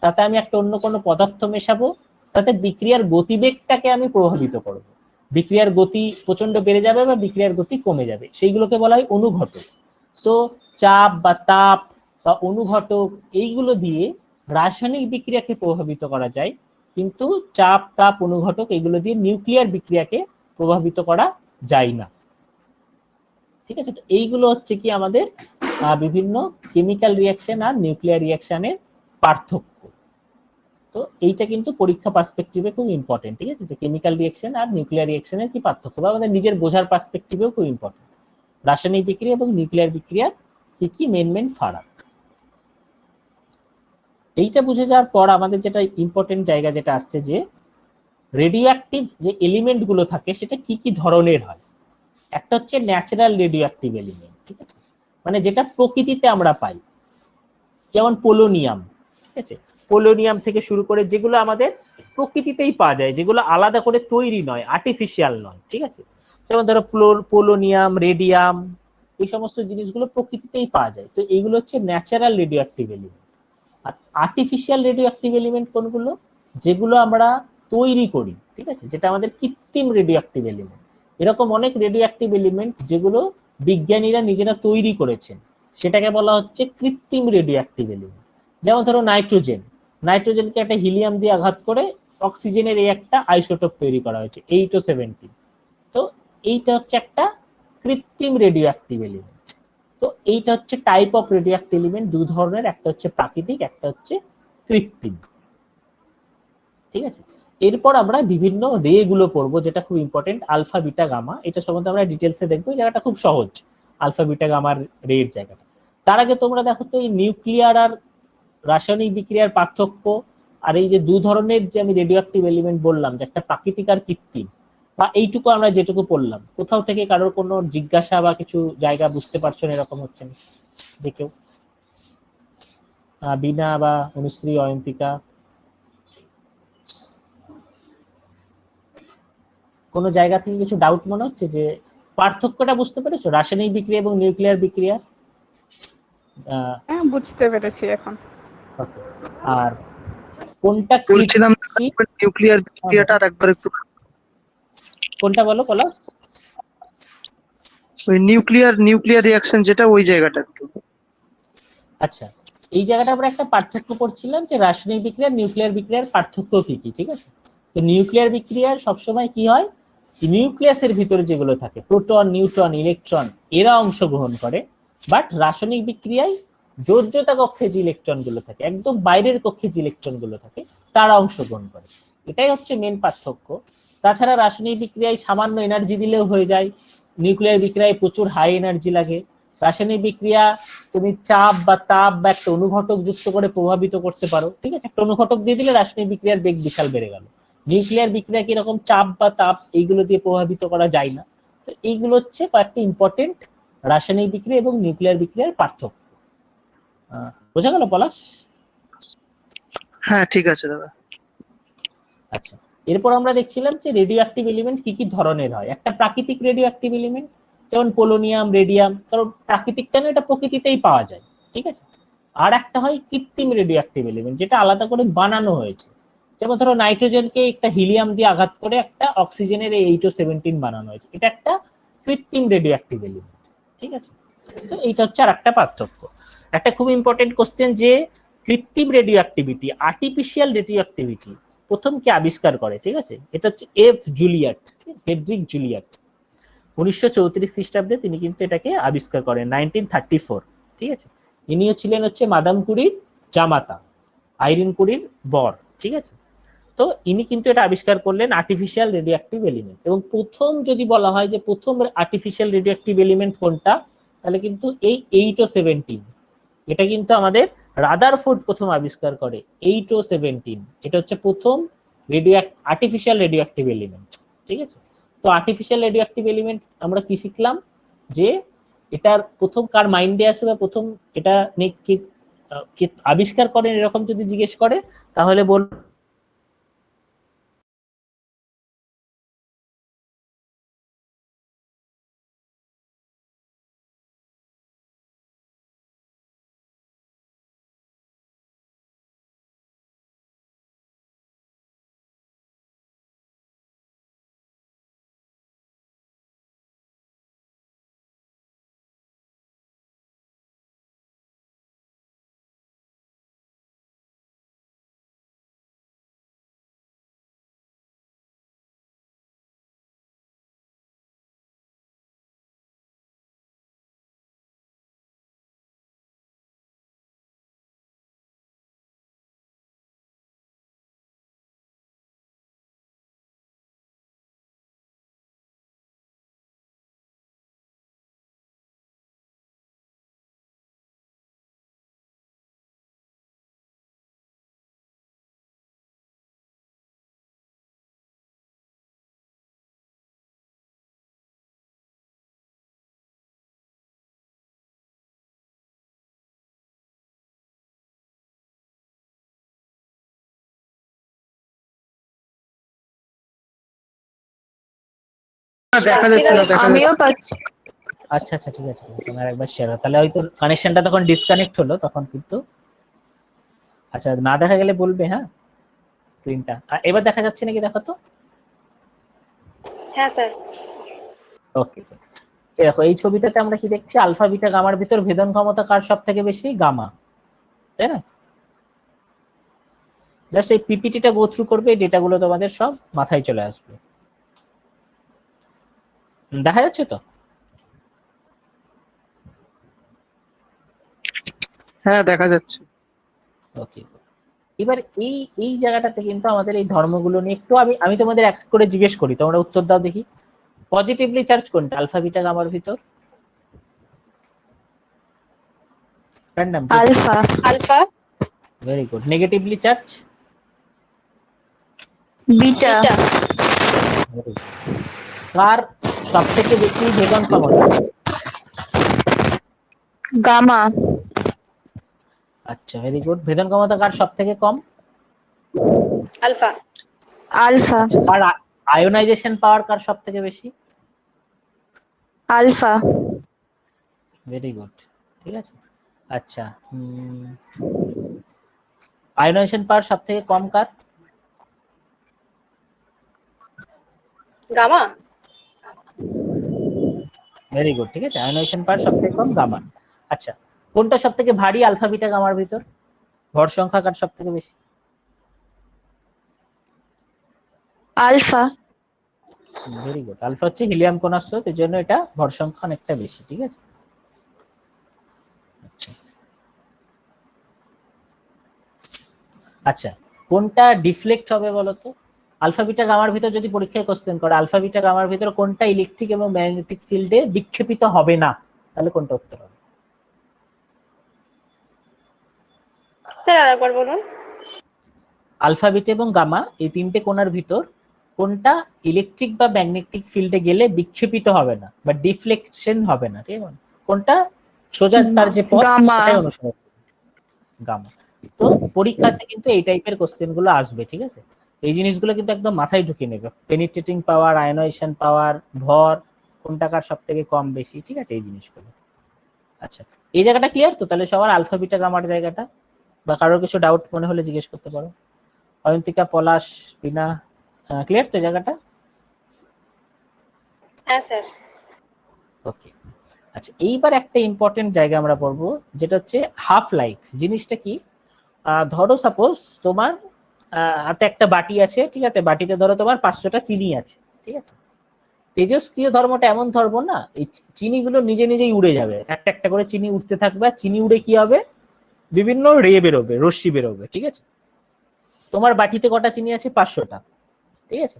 A: তাতে আমি একটা অন্য কোনো পদার্থ মেশাবো, তাতে বিক্রিয়ার গতিবেগটাকে আমি প্রভাবিত করব, বিক্রিয়ার গতি প্রচন্ড বেড়ে যাবে বা বিক্রিয়ার গতি কমে যাবে, সেইগুলোকে বলা হয় অনুঘটক। তো চাপ বা তাপ বা অনুঘটক এইগুলো দিয়ে রাসায়নিক বিক্রিয়াকে প্রভাবিত করা যায়, কিন্তু চাপ, তাপ, অনুঘটক এগুলো দিয়ে নিউক্লিয়ার বিক্রিয়াকে প্রভাবিত করা যায় না, ঠিক আছে। তো এইগুলো হচ্ছে কি আমাদের বিভিন্ন কেমিক্যাল রিয়াকশন আর নিউক্লিয়ার রিয়াকশনের পার্থক্য। তো এইটা কিন্তু পরীক্ষা পার্সপেক্টিভে খুব ইম্পর্টেন্ট, ঠিক আছে, যে কেমিক্যাল রিয়াকশন আর নিউক্লিয়ার রিয়াকশনের কি পার্থক্য, বা আমাদের নিজের বোঝার পার্সপেক্টিভেও খুব ইম্পর্টেন্ট, রাসায়নিক বিক্রিয়া এবং নিউক্লিয়ার বিক্রিয়ার কি কি মেন ফারাক। এইটা বুঝে যাওয়ার পর আমাদের যেটা ইম্পর্টেন্ট জায়গা যেটা আসছে, যে রেডিও অ্যাক্টিভ যে এলিমেন্ট গুলো থাকে সেটা কি কি ধরনের হয়। একটা হচ্ছে ন্যাচারাল রেডিও অ্যাক্টিভ এলিমেন্ট, ঠিক আছে, মানে যেটা প্রকৃতিতে আমরা পাই, যেমন পোলোনিয়াম, ঠিক আছে, পোলোনিয়াম থেকে শুরু করে যেগুলো আমাদের প্রকৃতিতেই পাওয়া যায়, যেগুলো আলাদা করে তৈরি নয়, আর্টিফিশিয়াল নয়, ঠিক আছে, যেমন ধরো পোলোনিয়াম, রেডিয়াম, এই সমস্ত জিনিসগুলো প্রকৃতিতেই পাওয়া যায়। তো এইগুলো হচ্ছে ন্যাচারাল রেডিও অ্যাক্টিভ এলিমেন্ট। আর আর্টিফিশিয়াল রেডিও অ্যাক্টিভ এলিমেন্ট কোনগুলো, যেগুলো আমরা তৈরি করি, ঠিক আছে, যেটা আমাদের কৃত্রিম রেডিও অ্যাক্টিভ এলিমেন্ট। এরকম অনেক রেডিও অ্যাক্টিভ এলিমেন্ট যেগুলো বিজ্ঞানীরা নিজেরা তৈরি করেছেন, সেটাকে বলা হচ্ছে কৃত্রিম রেডিও অ্যাক্টিভ এলিমেন্ট। যেমন ধরো নাইট্রোজেন, নাইট্রোজেনকে একটা হিলিয়াম দিয়ে আঘাত করে অক্সিজেনের এই একটা আইসোটোপ তৈরি করা হয়েছে 8O17। তো এইটা হচ্ছে একটা কৃত্রিম রেডিও অ্যাক্টিভ এলিমেন্ট। তো এইটা হচ্ছে type of radio active element, দু ধরনের, একটা হচ্ছে প্রাকৃতিক, একটা হচ্ছে কৃত্রিম, ঠিক আছে। এরপর আমরা বিভিন্ন রে গুলো পড়বো, যেটা খুব ইম্পর্টেন্ট, আলফা, বিটা, গামা, এটা সম্বন্ধে আমরা ডিটেলসে দেখবো। এই জায়গাটা খুব সহজ, আলফা, বিটা, গামার রের জায়গাটা। তার আগে তোমরা দেখো তো এই নিউক্লিয়ার আর রাসায়নিক বিক্রিয়ার পার্থক্য, আর এই যে দু ধরনের যে আমি রেডিও অ্যাক্টিভ এলিমেন্ট বললাম, যে একটা প্রাকৃতিক আর কৃত্রিম, বা এইটুকু আমরা যেটুকু পড়লাম, কোথাও থেকে কারোর কোনো জিজ্ঞাসা বা কিছু জায়গা বুঝতে পারছো না এরকম হচ্ছে না যে কেউ, বিনা বা অনুশ্রী, অয়ন্তিকা, কোনো জায়গা থেকে কিছু ডাউট মনে হচ্ছে, যে পার্থক্যটা বুঝতে পেরেছো রাসায়নিক বিক্রিয়া এবং নিউক্লিয়ার বিক্রিয়া?
B: হ্যাঁ, বুঝতে পেরেছি এখন।
A: ওকে। আর কোনটা
D: বলছিলাম
A: কৃত্রিম,
D: নিউক্লিয়ার বিক্রিয়াটা আর একবার একটু,
A: কোনটা বলো পলাশ?
D: ওই নিউক্লিয়ার রিঅ্যাকশন যেটা ওই জায়গাটা একটু।
A: আচ্ছা, এই জায়গাটা আমরা একটা পার্থক্য করছিলাম যে রাসায়নিক বিক্রিয়া নিউক্লিয়ার বিক্রিয়ার পার্থক্য কি কি, ঠিক আছে? তো নিউক্লিয়ার বিক্রিয়ার সবসময় কি হয়, নিউক্লিয়াসের ভিতরে যেগুলো থাকে প্রোটন, নিউট্রন, ইলেকট্রন এরা অংশগ্রহণ করে, বাট রাসায়নিক বিক্রিয়ায় যোজ্যতা কক্ষে যে ইলেকট্রন গুলো থাকে, একদম বাইরের কক্ষে যে ইলেকট্রন গুলো থাকে তারা অংশগ্রহণ করে। এটাই হচ্ছে মেন পার্থক্য। তাছাড়া রাসায়নিক বিক্রিয়ায় সামান্য এনার্জি দিলেও হয়ে যায়, নিউক্লিয়ার বিক্রিয়ায় প্রচুর হাই এনার্জি লাগে। রাসায়নিক বিক্রিয়া তুমি চাপ বা তাপ বা একটা অনুঘটক যুক্ত করে প্রভাবিত করতে পারো, ঠিক আছে? একটা অনুঘটক দিয়ে দিলে রাসায়নিক বিক্রিয়ার বেগ বিশাল বেড়ে গেল। নিউক্লিয়ার বিক্রিয়া কিরকম চাপ বা তাপ এইগুলো দিয়ে প্রভাবিত করা যায় না। তো এইগুলো হচ্ছে কয়েকটা ইম্পর্টেন্ট রাসায়নিক বিক্রিয়া এবং নিউক্লিয়ার বিক্রিয়ার পার্থক্য। বোঝা গেল পলাশ?
D: হ্যাঁ ঠিক আছে দাদা।
A: আচ্ছা, এরপর আমরা দেখছিলাম যে রেডিও অ্যাক্টিভ এলিমেন্ট কি কি ধরনের হয়। একটা প্রাকৃতিক রেডিও অ্যাক্টিভ এলিমেন্ট, যেমন পোলোনিয়াম, রেডিয়াম, কারণ প্রাকৃতিক কেন, এটা প্রকৃতিতেই পাওয়া যায়, ঠিক আছে? আর একটা হয় কৃত্রিম রেডিও অ্যাক্টিভ এলিমেন্ট, যেটা আলাদা করে বানানো হয়েছে। যেমন ধরো নাইট্রোজেনকে একটা হিলিয়াম দিয়ে আঘাত করে একটা অক্সিজেনের এই H2O বানানো হয়েছে, এটা একটা কৃত্রিম রেডিও অ্যাক্টিভ এলিমেন্ট, ঠিক আছে? তো এইটা হচ্ছে আর একটা পার্থক্য। একটা খুব ইম্পর্টেন্ট কোশ্চেন, যে কৃত্রিম radio activity, artificial radio activity প্রথম কে আবিষ্কার করে, ঠিক আছে? এটা হচ্ছে ফ্রেডরিক জুলিয়াট। 1934 খ্রিস্টাব্দে তিনি কিন্তু এটাকে আবিষ্কার করেন, 1934, ঠিক আছে? ইনিও ছিলেন হচ্ছে মাদাম কুরির জামাতা, আইরিন কুরির বর, ঠিক আছে? তো ইনি কিন্তু এটা আবিষ্কার করলেন আর্টিফিশিয়াল রেডিও অ্যাক্টিভ এলিমেন্ট। এবং প্রথম যদি বলা হয় যে প্রথম আর্টিফিশিয়াল রেডিও অ্যাক্টিভ এলিমেন্ট কোনটা, তাহলে কিন্তু এই H2O, এটা কিন্তু আমাদের রাদারফোর্ড প্রথম আবিষ্কার করে। H2O, এটা হচ্ছে প্রথম আর্টিফিশিয়াল রেডিও অ্যাক্টিভ এলিমেন্ট, ঠিক আছে? তো আর্টিফিশিয়াল রেডিও অ্যাক্টিভ এলিমেন্ট আমরা কি শিখলাম, যে এটার প্রথম কার মাইন্ডে আসে বা প্রথম এটা কে আবিষ্কার করেন, এরকম যদি জিজ্ঞেস করে তাহলে বল
D: দেখা যাচ্ছে না, দেখা
C: আমিও
D: যাচ্ছে।
C: পাচ্ছি।
A: আচ্ছা আচ্ছা, ঠিক আছে, তোমার একবার শেয়ার, তাহলে হয়তো কানেকশনটা তখন ডিসকানেক্ট হলো তখন কিন্তু। আচ্ছা, না দেখা গেলে বলবে, হ্যাঁ? স্ক্রিনটা এবার দেখা যাচ্ছে নাকি দেখো তো।
C: হ্যাঁ স্যার।
A: ওকে, দেখো এই ছবিটাতে আমরা কি দেখছি, আলফা বিটা গামার ভিতর ভেদন ক্ষমতা কার সব থেকে বেশি? গামা, তাই না? জাস্ট এই পিপিটিটা গো থ্রু করবে, এই ডেটাগুলো তোমাদের সব মাথায় চলে আসবে। দেখা যাচ্ছে তো?
D: হ্যাঁ দেখা যাচ্ছে।
A: ওকে, এবার এই এই জায়গাটাতে কিন্তু আমাদের এই ধর্মগুলো নিয়ে একটু আমি আমি তোমাদের এক করে জিজ্ঞেস করি, তোমরা উত্তর দাও দেখি। পজিটিভলি চার্জ কোনটা আলফা বিটা গামার ভিতর? Random.
C: Alpha. Alpha.
A: Very good. Negatively charge?
C: Beta.
A: কার সব থেকে বেশি ভেদন ক্ষমতা?
C: গামা।
A: আচ্ছা, ভেরি গুড। ভেদন ক্ষমতা কার সব থেকে কম?
C: আলফা। আলফা।
A: আচ্ছা, কার আয়োনাইজেশন পাওয়ার কার সব থেকে বেশি?
C: আলফা।
A: ভেরি গুড, ঠিক আছে। আচ্ছা, আয়োনাইজেশন পাওয়ার সব থেকে কম কার?
C: গামা।
A: ভেরি গুড, ঠিক আছে, আয়োনাইজেশন পাওয়ার সব থেকে কম গামা। আচ্ছা, কোনটা সব থেকে ভারী আলফা বিটা গামার ভিতর? ভর সংখ্যা কার সব থেকে বেশি?
C: আলফা।
A: ভেরি গুড, আলফা হচ্ছে হিলিয়াম কোনার স্রোত, এর জন্য এটা ভর সংখ্যা অনেকটা বেশি, ঠিক আছে। আচ্ছা, কোনটা ডিফ্লেক্ট হবে বলতো? আলফা বিটা গামার ভিতর যদি পরীক্ষায় কোশ্চেন করে আলফা বিটা গামার ভিতর কোনটা ইলেকট্রিক এবং ম্যাগনেটিক ফিল্ডে বিক্ষেপিত হবে না, তাহলে কোনটা উত্তর হবে?
C: স্যার আরেকবার বলুন।
A: আলফা বিটা এবং গামা এই তিনটে কোণার ভিতর কোনটা ইলেকট্রিক বা ম্যাগনেটিক ফিল্ডে গেলে বিক্ষেপিত হবে না বা ডিফ্লেকশন হবে না, ঠিক আছে? কোনটা সোজা তার যে পথ সেটাই অনুসরণ করবে, গামা। তো পরীক্ষাতে কিন্তু এই টাইপের কোশ্চেন গুলো আসবে, ঠিক আছে। এই জিনিসগুলো কিন্তু একদম মাথায় ঢুকিয়ে নেবে, পেনিট্রেটিং পাওয়ার, আয়োনাইজেশন পাওয়ার, ভর, কোনটা কার সব থেকে কম বেশি, ঠিক আছে, এই জিনিসগুলো। আচ্ছা, এই জায়গাটা ক্লিয়ার তো? তাহলে সবার আলফা বিটা গামার জায়গাটা, বা কারোর কিছু ডাউট মনে হলে জিজ্ঞেস করতে পারো। অয়ন্তিকা, পলাশ, বিনা, ক্লিয়ার তো জায়গাটা?
C: হ্যাঁ স্যার।
A: ওকে। আচ্ছা, এইবার একটা ইম্পর্টেন্ট জায়গা আমরা পড়বো, যেটা হচ্ছে হাফ লাইফ। জিনিসটা কি? ধরো সাপোজ তোমার হাতে একটা বাটি আছে, ঠিক আছে, বাটিতে ধরো তোমার 500টা চিনি আছে, ঠিক আছে। তেজস্ক্রিয় ধর্মটা এমন ধর্ম না, এই চিনিগুলো নিজে নিজেই উড়ে যাবে, একটা একটা করে চিনি উঠতে থাকবে, আর চিনি উড়ে কি হবে, বিভিন্ন রে বেরোবে, রশ্মি বেরোবে, ঠিক আছে। তোমার বাটিতে কটা চিনি আছে? 500টা, ঠিক আছে।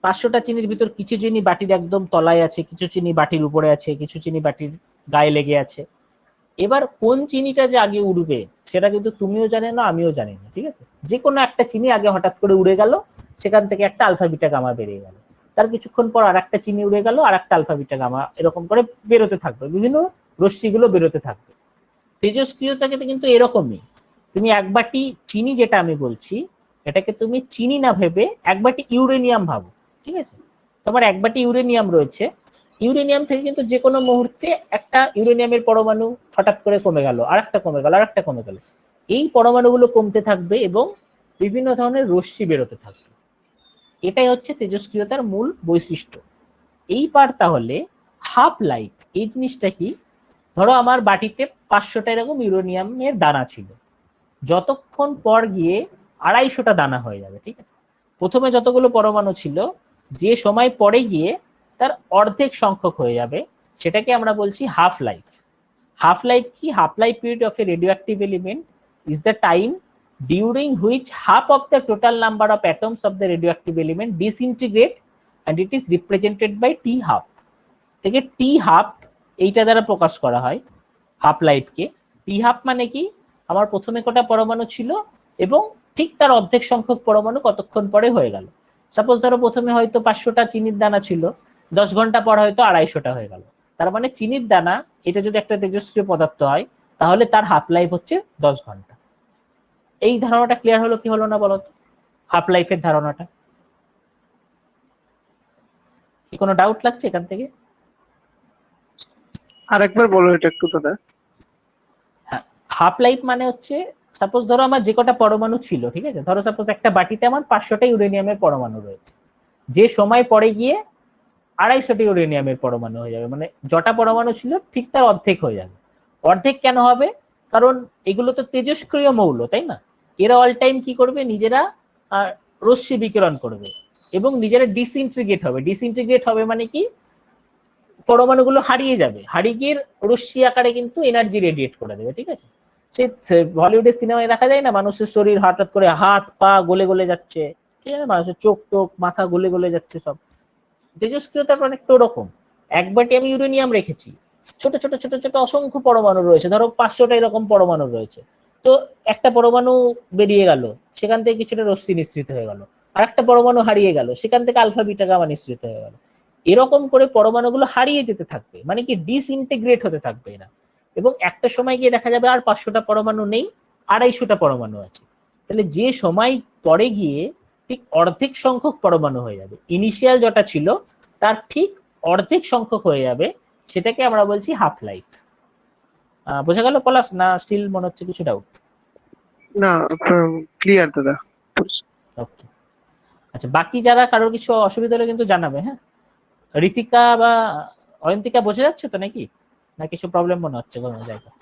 A: 500টা চিনির ভিতর কিছু চিনি বাটির একদম তলায় আছে, কিছু চিনি বাটির উপরে আছে, কিছু চিনি বাটির গায়ে লেগে আছে। এবার কোন চিনিটা যে আগে উড়বে সেটা কিন্তু তুমিও জানে না, আমিও জানি না, ঠিক আছে। যে কোনো একটা চিনি আগে হঠাৎ করে উড়ে গেল, সেখান থেকে একটা আলফা বিটা গামা বেরিয়ে গেল, তার কিছুক্ষণ পর আর একটা চিনি উড়ে গেল, আর একটা আলফা বিটা গামা, এরকম করে বেরোতে থাকবে, বিভিন্ন রশ্মিগুলো বেরোতে থাকবে। তেজস্ক্রিয়তাকে কিন্তু এরকমই, তুমি এক বাটি চিনি, যেটা আমি বলছি এটাকে তুমি চিনি না ভেবে এক বাটি ইউরেনিয়াম ভাবো, ঠিক আছে। তোমার এক বাটি ইউরেনিয়াম রয়েছে, ইউরেনিয়াম থেকে কিন্তু যে কোনো মুহূর্তে একটা ইউরেনিয়ামের পরমাণু হঠাৎ করে কমে গেল, আরেকটা কমে গেল, আরেকটা কমে গেল, এই পরমাণুগুলো কমতে থাকবে এবং বিভিন্ন ধরনের রশ্মি বেরোতে থাকবে। এটাই হচ্ছে তেজস্ক্রিয়তার মূল বৈশিষ্ট্য। এইবার তাহলে হাফ লাইফ এই জিনিসটা কি? ধরো আমার বাটিতে 500টা এরকম ইউরেনিয়ামের দানা ছিল, যতক্ষণ পর গিয়ে 250টা দানা হয়ে যাবে, ঠিক আছে। প্রথমে যতগুলো পরমাণু ছিল, যে সময় পরে গিয়ে তার অর্ধেক সংখ্যক হয়ে যাবে, সেটাকে আমরা বলছি হাফ লাইফ। হাফ লাইফ কি? Half life period of a radioactive element is the time during which half of the total number of atoms of the radioactive element disintegrate and it is represented by T half. থেকে টি হাফ এইটা দ্বারা প্রকাশ করা হয় হাফ লাইফকে। টি হাফ মানে কি? আমার প্রথমে কটা পরমাণু ছিল এবং ঠিক তার অর্ধেক সংখ্যক পরমাণু কতক্ষণ পরে হয়ে গেল। সাপোজ ধরো প্রথমে হয়তো 500টা চিনির দানা ছিল, 10 ঘন্টা পর হয়তো 250টা হয়ে গেল। তার মানে চিনির দানা এটা যদি একটা তেজস্ক্রিয় পদার্থ হয়, তাহলে তার হাফ লাইফ হচ্ছে 10 ঘন্টা। এই ধারণাটা ক্লিয়ার হলো কি হলো না বলো তো? হাফ লাইফের ধারণাটা কি কোনো ডাউট লাগছে এখান থেকে?
D: আরেকবার বলো এটা একটু দাদা।
A: হ্যাঁ, হাফ লাইফ মানে হচ্ছে সাপোজ ধরো আমার যে কটা পরমাণু ছিল, ঠিক আছে, ধরো সাপোজ একটা বাটিতে আমার 500টা ইউরেনিয়ামের পরমাণু রয়েছে, যে সময় পরে গিয়ে 250টা ইউরেনিয়ামের পরমাণু হয়ে যাবে, মানে যটা পরমাণু ছিল ঠিক তার অর্ধেক হয়ে যাবে। অর্ধেক কেন হবে? কারণ এগুলো তো তেজস্ক্রিয় মৌল, তাই না? এরা অল টাইম কি করবে? নিজেরা রশ্মি বিকিরণ করবে এবং নিজেরা ডিসইন্টিগ্রেট হবে। ডিসইন্টিগ্রেট হবে মানে কি? পরমাণুগুলো হারিয়ে যাবে, হারিয়ে গিয়ে রশ্মি আকারে কিন্তু এনার্জি রেডিয়েট করে দেবে, ঠিক আছে। সে হলিউডের সিনেমায় দেখা যায় না, মানুষের শরীর হঠাৎ করে হাত পা গলে গলে যাচ্ছে, ঠিক আছে, মানুষের চোখ টোক মাথা গলে গলে যাচ্ছে সব। তেজস্ক্রিয়তার অনেকটা ওরকম। একবারটি আমি ইউরেনিয়াম রেখেছি, ছোট ছোট ছোট ছোট অসংখ্য পরমাণু রয়েছে, ধরো 500টা এরকম পরমাণু রয়েছে, তো একটা পরমাণু বেরিয়ে গেল, সেখান থেকে কিছুটা রশ্মি নিঃসৃত হয়ে গেল, আর একটা পরমাণু হারিয়ে গেল, সেখান থেকে আলফা বিটা গামা নিঃসৃত হয়ে গেল। এরকম করে পরমাণুগুলো হারিয়ে যেতে থাকবে, মানে কি ডিসইন্টিগ্রেট হতে থাকবে এরা, এবং একটা সময় গিয়ে দেখা যাবে আর 500টা পরমাণু নেই, 250টা পরমাণু আছে। তাহলে যে সময় পরে গিয়ে ঠিক অর্ধেক সংখ্যক পরমাণু হয়ে যাবে, ইনিশিয়াল যেটা ছিল তার ঠিক অর্ধেক সংখ্যক হয়ে যাবে, সেটাকে আমরা বলছি হাফ লাইফ। বোঝা গেল পলাশ? না স্টিল মনে হচ্ছে কিছু ডাউট?
D: না, ক্লিয়ার দাদা।
A: ওকে, আচ্ছা বাকি যারা কারোর কিছু অসুবিধা হলে কিন্তু জানাবে। হ্যাঁ, ঋতিকা বা অয়ন্তিকা বোঝা যাচ্ছে তো নাকি, না কিছু প্রবলেম মনে হচ্ছে কোনো জায়গায়?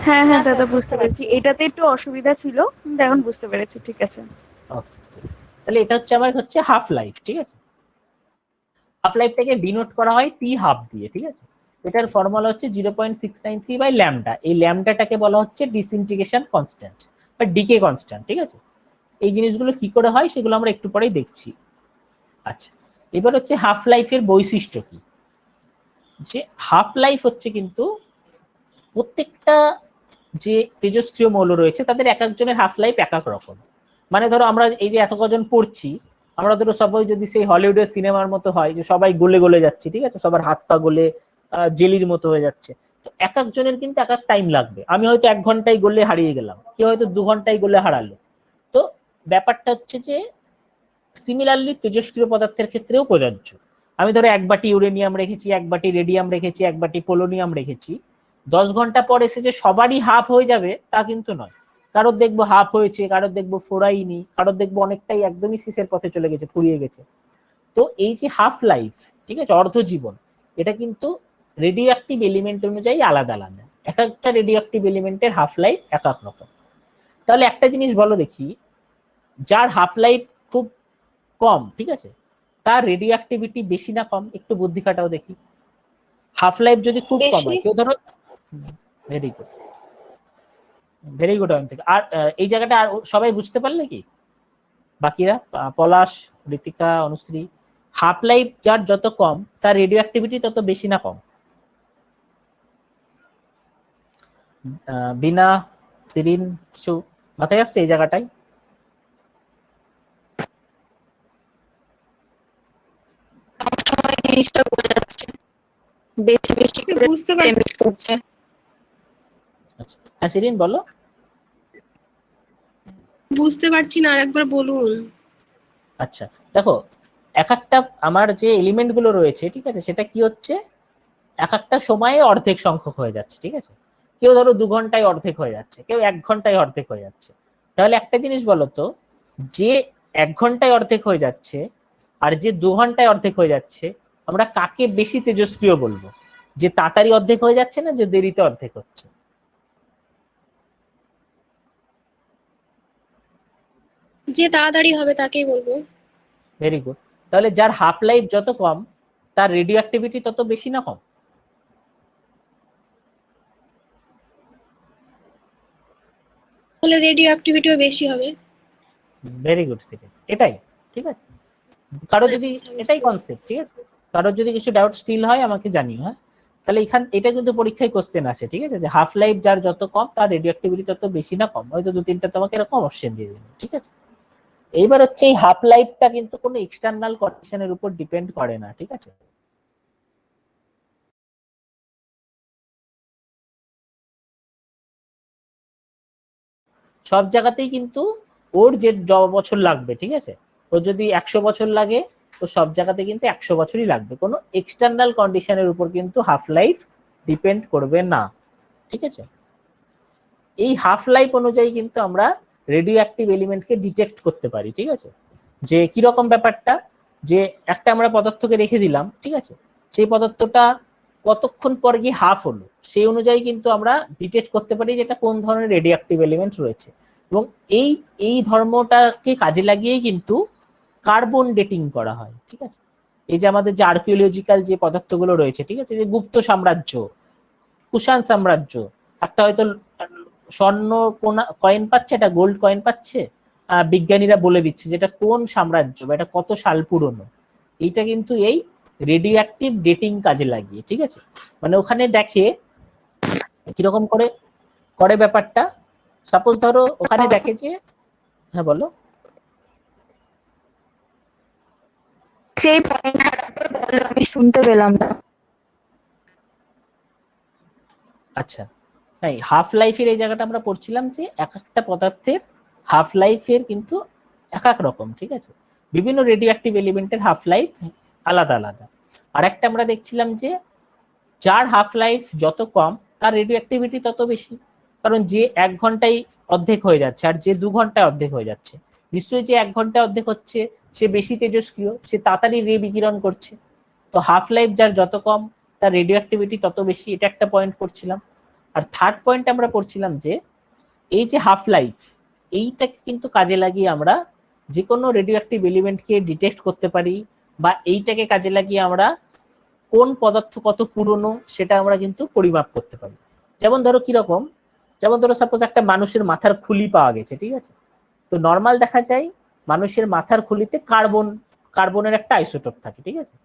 B: হ্যাঁ হ্যাঁ
C: না
B: দাদা,
C: স্যার,
B: বুঝতে পেরেছি। এটাতে একটু অসুবিধা ছিল, কিন্তু এখন বুঝতে পেরেছি। ঠিক আছে।
A: ওকে, তাহলে এটা হচ্ছে আমার হচ্ছে হাফ লাইফ। ঠিক আছে, হাফ লাইফটাকে ডিনোট করা হয় টি হাফ দিয়ে। ঠিক আছে, এটার ফর্মুলা হচ্ছে 0.693 বাই ল্যামডা। এই ল্যামডাটাকে বলা হচ্ছে ডিসইন্টিগ্রেশন কনস্ট্যান্ট বা ডিকে কনস্ট্যান্ট। ঠিক আছে, এই জিনিসগুলো কি করে হয় সেগুলো আমরা একটু পরেই দেখছি। আচ্ছা, এবার হচ্ছে হাফ লাইফের বৈশিষ্ট্য কি। যে হাফ লাইফ হচ্ছে কিন্তু প্রত্যেকটা যে তেজস্ক্রিয় মৌল রয়েছে তাদের এক একজনের হাফ লাইফ এক এক রকম। মানে ধরো আমরা এই যে এত কজন পড়ছি, আমরা ধরো সবাই যদি সেই হলিউডের সিনেমার মতো হয় যে সবাই গলে গলে যাচ্ছে, ঠিক আছে, সবার হাত পা গলে জেলির মতো হয়ে যাচ্ছে, তো এক একজনের কিন্তু এক এক টাইম লাগবে। আমি হয়তো 1 ঘন্টায় গলে হারিয়ে গেলাম, কেউ হয়তো 2 ঘন্টায় গলে হারালো। তো ব্যাপারটা হচ্ছে যে সিমিলারলি তেজস্ক্রিয় পদার্থের ক্ষেত্রেও প্রযোজ্য। আমি ধরো 1 বাটি ইউরেনিয়াম রেখেছি, 1 বাটি রেডিয়াম রেখেছি, 1 বাটি পোলোনিয়াম রেখেছি, 10 ঘন্টা পর এসে যে সবারই হাফ হয়ে যাবে তা কিন্তু নয়। কারোর দেখবো হাফ হয়েছে, কারোর দেখবো ফোরাইনি, কারোর দেখবো অনেকটাই একদমই শেষের পথে চলে গেছে, ফুরিয়ে গেছে। তো এই যে হাফ লাইফ, ঠিক আছে, অর্ধ জীবন, এটা কিন্তু রেডিও অ্যাক্টিভ এলিমেন্ট অনুযায়ী আলাদা আলাদা। এক একটা রেডিও অ্যাক্টিভ এলিমেন্টের হাফ লাইফ এক এক রকম। তাহলে একটা জিনিস বলো দেখি, যার হাফ লাইফ খুব কম, ঠিক আছে, তার রেডিও অ্যাক্টিভিটি বেশি না কম? একটু বুদ্ধি খাটাও দেখি। হাফ লাইফ যদি খুব কম
C: বেশি।
A: হয়, কেউ ধরো, very good, very good Ayantika. আর এই জায়গাটা আর সবাই বুঝতে পারলে কি বাকিরা? পলাশ, ঋতিকা, অনুশ্রী, হাফ লাইফ যার যত কম তার রেডিও অ্যাক্টিভিটি তত বেশি না কম? বিনা, সিরিন, কিছু মাথায় আসছে এই জায়গাটায়?
C: জিনিসটা করে যাচ্ছে, বেশি বেশি করে
B: বুঝতে পারছি।
C: টেম্প করছে।
A: আচ্ছা, হ্যাঁ সিরিন বলো।
E: বুঝতে পারছি না, আরেকবার বলুন।
A: আচ্ছা দেখো, এক একটা আমার যে এলিমেন্ট গুলো রয়েছে, ঠিক আছে, সেটা কি হচ্ছে এক একটা সময়ে অর্ধেক সংখ্যক হয়ে যাচ্ছে। ঠিক আছে, কেউ ধরো 2 ঘন্টায় অর্ধেক হয়ে যাচ্ছে, কেউ 1 ঘন্টায় অর্ধেক হয়ে যাচ্ছে। তাহলে একটা জিনিস বলতো, যে 1 ঘন্টায় অর্ধেক হয়ে যাচ্ছে আর যে 2 ঘন্টায় অর্ধেক হয়ে যাচ্ছে, আমরা কাকে বেশি তেজস্ক্রিয় বলবো? যে তাড়াতাড়ি অর্ধেক হয়ে যাচ্ছে না যে দেরিতে অর্ধেক হচ্ছে?
E: যে তাড়াতাড়ি হবে তাকেই বলবো।
A: Very good. তাহলে যার হাফ লাইফ যত কম তার রেডিও অ্যাক্টিভিটি তত বেশি না কম?
E: তাহলে রেডিও অ্যাক্টিভিটিও বেশি হবে।
A: ভেরি গুড সিরিজ, এটাই। ঠিক আছে, কারো যদি
E: আচ্ছা, বুঝতে
A: এটাই কনসেপ্ট, ঠিক আছে, কারোর যদি কিছু ডাউট স্টিল হয় আমাকে জানিও। হ্যাঁ, তাহলে এটা কিন্তু পরীক্ষায় কোশ্চেন আসে। ঠিক আছে, যে হাফ লাইফ যার যত কম তার রেডিও অ্যাক্টিভিটি তত বেশি না কম? হয়তো 2-3টা তোমাকে এরকম অপশন দিয়ে দিল। ঠিক আছে, এইবার হচ্ছে এই হাফ লাইফটা কিন্তু কোনো এক্সটার্নাল কন্ডিশনের উপর ডিপেন্ড করে না। ঠিক আছে, সব জায়গাতেই কিন্তু ওর যে বছর লাগবে, ঠিক আছে, ওর যদি 100 বছর লাগে, তো সব জায়গাতে কিন্তু 100 বছরই লাগবে। কোনো এক্সটার্নাল কন্ডিশনের উপর কিন্তু হাফ লাইফ ডিপেন্ড করবে না। ঠিক আছে, এই হাফ লাইফ অনুযায়ী কিন্তু আমরা রেডিও অ্যাক্টিভ এলিমেন্টকে ডিটেক্ট করতে পারি। ঠিক আছে, যে কিরকম ব্যাপারটা, যে একটা আমরা পদার্থকে রেখে দিলাম, ঠিক আছে, সেই পদার্থটা কতক্ষণ পর গিয়ে হাফ হলো সেই অনুযায়ী কিন্তু আমরা ডিটেক্ট করতে পারি যে এটা কোন ধরনের রেডিও অ্যাক্টিভ এলিমেন্ট রয়েছে। এবং এই এই ধর্মটাকে কাজে লাগিয়েই কিন্তু কার্বন ডেটিং করা হয়। ঠিক আছে, এই যে আমাদের যে আর্কিওলজিক্যাল যে পদার্থগুলো রয়েছে, ঠিক আছে, যে গুপ্ত সাম্রাজ্য, কুষাণ সাম্রাজ্য, একটা হয়তো স্বর্ণ কয়েন পাচ্ছে, একটা গোল্ড কয়েন পাচ্ছে, বিজ্ঞানীরা বলে দিচ্ছে যেটা কোন সাম্রাজ্য বা এটা কত সাল পুরনো। এইটা কিন্তু এই রেডিও অ্যাক্টিভ ডেটিং কাজে লাগিয়ে। ঠিক আছে, মানে ওখানে দেখে কিরকম করে করে ব্যাপারটা। সাপোজ ধরো ওখানে দেখে যে, হ্যাঁ বলো।
C: সেই পয়েন্টটা বলো, আমি শুনতে পেলাম না।
A: আচ্ছা, হ্যাঁ, হাফ লাইফের এই জায়গাটা আমরা পড়ছিলাম যে এক একটা পদার্থের হাফ লাইফের কিন্তু এক এক রকম। ঠিক আছে, বিভিন্ন রেডিও অ্যাক্টিভ এলিমেন্টের হাফ লাইফ আলাদা আলাদা। আর একটা আমরা দেখছিলাম যে যার হাফ লাইফ যত কম তার রেডিও অ্যাক্টিভিটি তত বেশি। কারণ যে 1 ঘন্টায় অর্ধেক হয়ে যাচ্ছে আর যে 2 ঘন্টায় অর্ধেক হয়ে যাচ্ছে, নিশ্চয়ই যে 1 ঘন্টায় অর্ধেক হচ্ছে সে বেশি তেজস্ক্রিয়, সে তাড়াতাড়ি রে বিকিরণ করছে। তো হাফ লাইফ যার যত কম তার রেডিও অ্যাক্টিভিটি তত বেশি, এটা একটা পয়েন্ট করছিলাম। আর থার্ড পয়েন্ট আমরা পড়ছিলাম যে এই যে হাফ লাইফ, এইটাকে কিন্তু কাজে লাগিয়ে আমরা যে কোনো রেডিও অ্যাক্টিভ এলিমেন্টকে ডিটেক্ট করতে পারি, বা এইটাকে কাজে লাগিয়ে আমরা কোন পদার্থ কত পুরনো সেটা আমরা কিন্তু পরিমাপ করতে পারি। যেমন ধরো কিরকম, যেমন ধরো সাপোজ একটা মানুষের মাথার খুলি পাওয়া গেছে, ঠিক আছে? তো নর্মাল দেখা যায় মানুষের মাথার খুলিতে কার্বনের একটা আইসোটোপ থাকে, ঠিক আছে?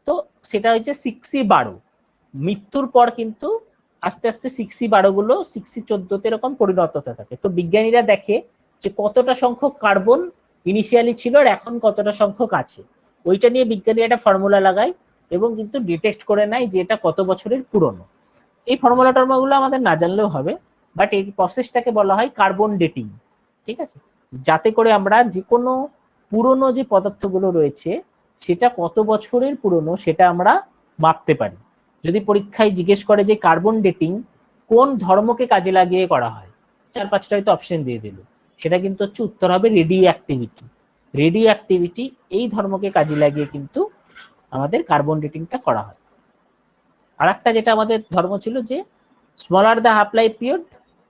A: তো সেটা হচ্ছে 6C12। মৃত্যুর পর কিন্তু আস্তে আস্তে 6C12 গুলো 6C14 এরকম পরিণত হতে থাকে। তো বিজ্ঞানীরা দেখে যে কতটা সংখ্যক কার্বন ইনিশিয়ালি ছিল আর এখন কতটা সংখ্যক আছে, ওইটা নিয়ে বিজ্ঞানী একটা ফর্মুলা লাগায় এবং কিন্তু ডিটেক্ট করে নেয় যে এটা কত বছরের পুরনো। এই ফর্মুলা টর্মুলাগুলো আমাদের না জানলেও হবে, বাট এই প্রসেসটাকে বলা হয় কার্বন ডেটিং, ঠিক আছে? যাতে করে আমরা যে কোনো পুরনো যে পদার্থগুলো রয়েছে সেটা কত বছরের পুরনো সেটা আমরা মাপতে পারি। যদি পরীক্ষায় জিজ্ঞেস করে যে কার্বন ডেটিং কোন ধর্মকে কাজে লাগিয়ে করা হয়, 4-5টা হয়তো অপশন দিয়ে দিল, সেটা কিন্তু হচ্ছে উত্তর হবে রেডিও অ্যাক্টিভিটি। রেডিও অ্যাক্টিভিটি এই ধর্মকে কাজে লাগিয়ে কিন্তু আমাদের কার্বন ডেটিংটা করা হয়। আর একটা যেটা আমাদের ধর্ম ছিল যে smaller the half life period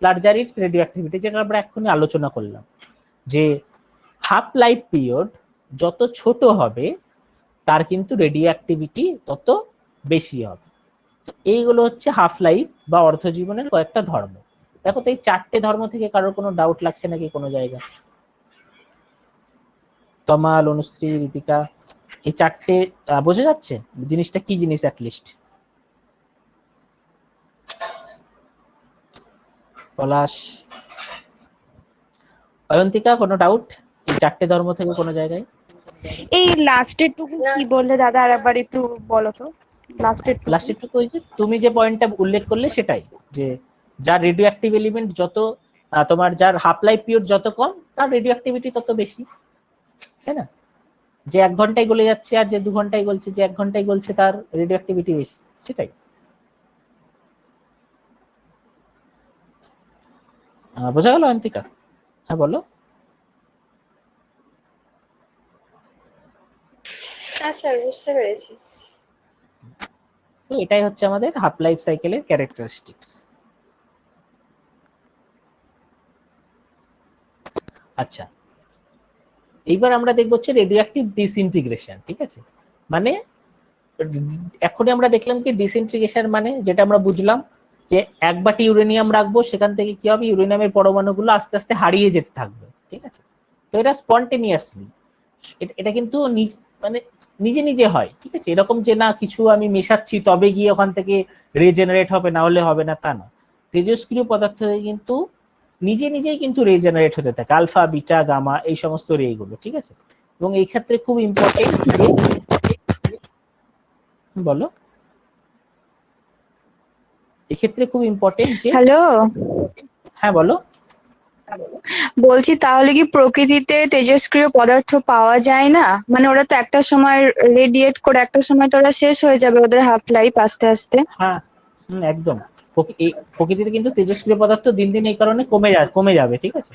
A: larger it's radio activity, যেটা আমরা এখনই আলোচনা করলাম যে হাফ লাইফ পিরিয়ড যত ছোট হবে তার কিন্তু রেডিও অ্যাক্টিভিটি তত বেশি হবে। এইগুলো হচ্ছে হাফ লাইফ বা অর্ধজীবনের কয়েকটা ধর্ম। দেখো তো এই 4টে ধর্ম থেকে কারোর কোনো ডাউট লাগছে নাকি কোনো জায়গায়? তমাল, অনুশ্রী, রীতিকা, এই 4টে বোঝা যাচ্ছে জিনিসটা কি জিনিস অ্যাটলিস্ট? পলাশ, অয়ন্তিকা, কোনো ডাউট এই 4টে ধর্ম থেকে কোনো জায়গায়?
B: এই লাস্টের টুকু কি বললে দাদা, আরেকবার একটু বলো তো।
A: লাস্টের টুকু ওই যে তুমি যে পয়েন্টটা উল্লেখ করলে সেটাই, যে যার রেডিও অ্যাক্টিভ এলিমেন্ট যত তোমার যার হাফ লাইফ পিরিয়ড যত কম তার রেডিও অ্যাক্টিভিটি তত বেশি, তাই না? যে 1 ঘন্টায় গলে যাচ্ছে আর যে 2 ঘন্টায় গলছে, যে 1 ঘন্টায় গলছে তার রেডিও অ্যাক্টিভিটি বেশি, সেটাই। বোঝা গেল অয়ন্তিকা? হ্যাঁ বলো।
C: হ্যাঁ স্যার, বুঝতে পেরেছি।
A: তো এটাই হচ্ছে আমাদের হাফ লাইফ সাইকেলের ক্যারেক্টারিস্টিক্স। আচ্ছা, এইবার আমরা দেখব হচ্ছে রেডিও অ্যাক্টিভ ডিসইন্টিগ্রেশন, ঠিক আছে? মানে এখনই আমরা দেখলাম কি ডিসইন্টিগ্রেশন মানে, যেটা আমরা বুঝলাম যে 1 বাটি ইউরেনিয়াম রাখবো, সেখান থেকে কি হবে, ইউরেনিয়ামের পরমাণুগুলো আস্তে আস্তে হারিয়ে যেতে থাকবে, ঠিক আছে? তো এটা স্পন্টেনিয়াসলি, এটা কিন্তু মানে নিজে নিজে হয়, ঠিক আছে? এরকম যে না কিছু আমি মেশাচ্ছি তবে গিয়ে ওখান থেকে রিজেনারেট হবে, না হলে হবে না, তা না। তেজস্ক্রিয় পদার্থ কিন্তু নিজে নিজেই কিন্তু রিজেনারেট হতে থাকে, আলফা, বিটা, গামা এই সমস্ত রে গুলো, ঠিক আছে? এবং এই ক্ষেত্রে খুব ইম্পর্টেন্ট যে, বলো, এক্ষেত্রে খুব ইম্পর্টেন্ট যে,
F: হ্যালো,
A: হ্যাঁ বলো।
F: বলছি তাহলে কি প্রকৃতিতে তেজস্ক্রিয় পদার্থ পাওয়া যায় না? মানে ওরা তো একটা সময় রেডিয়েট করে একটা সময় তো ওরা শেষ হয়ে যাবে, ওদের হাফ লাইফ আস্তে আস্তে।
A: হ্যাঁ, একদম। প্রকৃতিতে কিন্তু তেজস্ক্রিয় পদার্থ দিন দিন এই কারণে কমে যাবে, ঠিক আছে?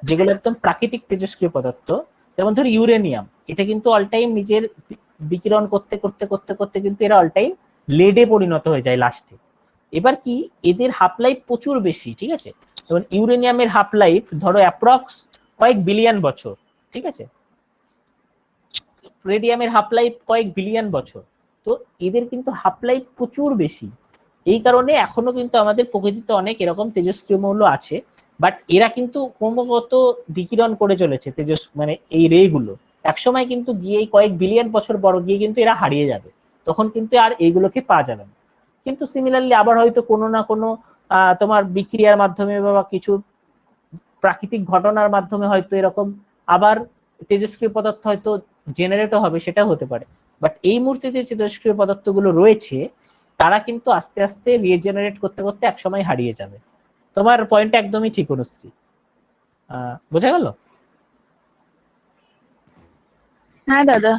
A: যেগুলো একদম প্রাকৃতিক তেজস্ক্রিয় পদার্থ, যেমন ধর ইউরেনিয়াম, এটা কিন্তু অল টাইম নিজের বিকিরণ করতে করতে করতে করতে কিন্তু এরা অল টাইম লেডে পরিণত হয়ে যায় লাস্টে। এবার কি এদের হাফ লাইফ প্রচুর বেশি, ঠিক আছে? যেমন ইউরেনিয়ামের হাফ লাইফ ধরো অ্যাপ্রক্স কয়েক বিলিয়ন বছর, ঠিক আছে? রেডিয়ামের হাফ লাইফ কয়েক বিলিয়ন বছর। তো এদের কিন্তু হাফ লাইফ প্রচুর বেশি। এই কারণে এখনো কিন্তু আমাদের প্রকৃতিতে অনেক এরকম তেজস্ক্রিয় মৌল আছে, বাট এরা কিন্তু ক্রমাগত বিকিরণ করে চলেছে মানে এই রে গুলো। একসময় কিন্তু গিয়ে কয়েক বিলিয়ন বছর বড় গিয়ে কিন্তু এরা হারিয়ে যাবে, তখন কিন্তু আর এইগুলোকে পাওয়া যাবে না। কিন্তু সিমিলারলি আবার হয়তো কোনো না কোনো তোমার বিক্রিয়ার মাধ্যমে বা কিছু প্রাকৃতিক ঘটনার মাধ্যমে হয়তো এরকম আবার তেজস্ক্রিয় পদার্থ হয়তো জেনারেটও হবে, সেটা হতে পারে। বাট এই মুহূর্তে যে তেজস্ক্রিয় পদার্থগুলো রয়েছে তারা কিন্তু আস্তে আস্তে রিজেনারেট করতে করতে একসময় হারিয়ে যাবে। তোমার পয়েন্ট একদমই ঠিক, অনুশ্রী। বোঝা গেল?
F: হ্যাঁ দাদা।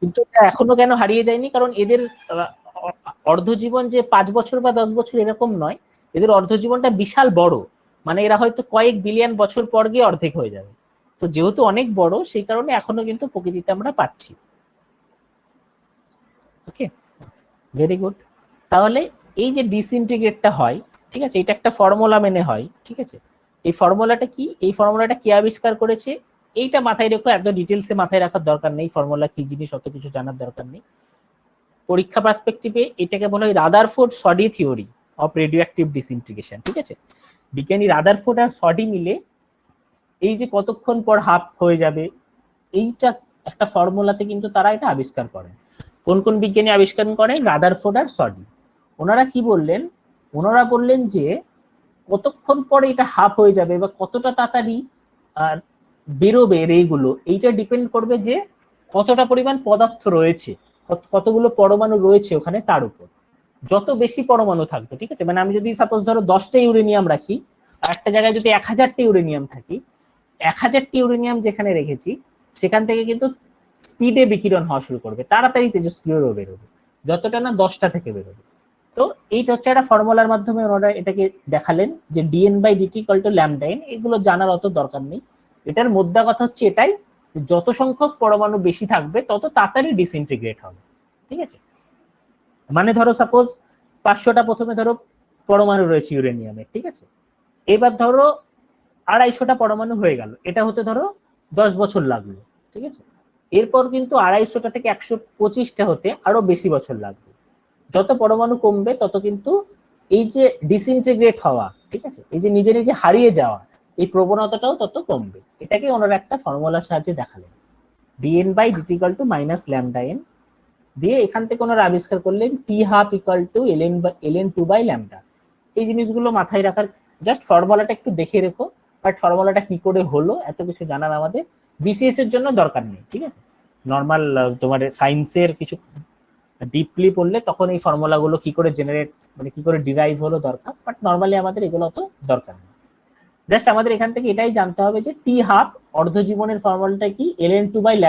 A: কিন্তু এখনো কেন হারিয়ে যায়নি, কারণ এদের অর্ধজীবন যে 5 বছর বা 10 বছর এরকম নয়, এদের অর্ধজীবনটা বিশাল বড়, মানে এরা হয়তো কয়েক বিলিয়ন বছর পর গিয়ে অর্ধেক হয়ে যাবে। তো যেহেতু অনেক বড়, সেই কারণে এখনো কিন্তু প্রকৃতিতে আমরা পাচ্ছি। ওকে, ভেরি গুড। তাহলে এই যে ডিসইন্টিগ্রেটটা হয়, ঠিক আছে, এটা একটা ফর্মুলা মেনে হয়, ঠিক আছে। এই ফর্মুলাটা কি, এই ফর্মুলাটা কে আবিষ্কার করেছে এইটা মাথায় রেখো, এত ডিটেলসে মাথায় রাখার দরকার নেই, ফর্মুলা কি জিনিস অত কিছু জানার দরকার নেই। পরীক্ষা পার্সপেক্টিভে এটাকে বলা হয় Rutherford Soddy theory of radioactive disintegration, ঠিক আছে। বিজ্ঞানী রাদারফোর্ড আর সডি মিলে এই যে কতক্ষণ পর হাফ হয়ে যাবে এইটা একটা ফর্মুলাতে কিন্তু তারা এটা আবিষ্কার করেন। কোন কোন বিজ্ঞানী আবিষ্কার করেন? রাদারফোর্ড আর সডি। ওনারা কি বললেন? ওনারা বললেন যে কতক্ষণ পরে এটা হাফ হয়ে যাবে বা কতটা তাড়াতাড়ি বেরোবে রেগুলো, এইটা ডিপেন্ড করবে যে কতটা পরিমাণ পদার্থ রয়েছে, কতগুলো পরমাণু রয়েছে ওখানে, তার উপর। যত বেশি পরমাণু থাকবে, ঠিক আছে, মানে আমি যদি সাপোজ ধরো 10টা ইউরেনিয়াম রাখি আর একটা জায়গায় যদি 1000টা ইউরেনিয়াম থাকি, 1000টি ইউরেনিয়াম যেখানে রেখেছি সেখান থেকে কিন্তু স্পিডে বিকিরণ হওয়া শুরু করবে, তাড়াতাড়ি তেজস্ক্রিয়ও বেরোবে, যতটা না 10টা থেকে বেরোবে। তো এইটা হচ্ছে একটা ফর্মুলার মাধ্যমে ওনারা এটাকে দেখালেন যে dN/dt = λN। এগুলো জানার অত দরকার নেই। এটার মোদ্দা কথা হচ্ছে এটাই, যত সংখ্যক পরমাণু বেশি থাকবে তত তাড়াতাড়ি ডিসইন্টিগ্রেট হবে, ঠিক আছে। মানে ধরো সাপোজ 500টা প্রথমে ধরো পরমাণু রয়েছে ইউরেনিয়ামের, ঠিক আছে, এবার ধরো 250টা পরমাণু হয়ে গেল, এটা হতে ধরো 10 বছর লাগলো, ঠিক আছে। এরপর কিন্তু 250টা থেকে 125টা হতে আরো বেশি বছর লাগবে। যত পরমাণু কমবে তত কিন্তু এই যে ডিসইন্টিগ্রেট হওয়া, ঠিক আছে, এই যে নিজে নিজে হারিয়ে যাওয়া, এই প্রবণতাটাও তত কমবে। এটাকে ওনারা একটা ফর্মুলার সাহায্যে দেখালেন, dN/dt = -λN। দিয়ে এখান থেকে ওনারা আবিষ্কার করলেন T12 = ln2/λ। এই জিনিসগুলো মাথায় রাখার, জাস্ট ফর্মুলাটা একটু দেখে রেখো, বাট ফর্মুলাটা কি করে হলো এত কিছু জানার আমাদের বিসিএস এর জন্য দরকার নেই, ঠিক আছে। নর্মাল তোমার সায়েন্সের কিছু ডিপলি পড়লে তখন এই ফর্মুলাগুলো কি করে জেনারেট, মানে কি করে ডিরাইভ হলো দরকার, বাট নর্মালি আমাদের এগুলো অত দরকার নেই। জাস্ট আমাদের এখান থেকে এটাই জানতে হবে যে T12 অর্ধজীবনের ফর্মুলাটা কি, ln2/λ।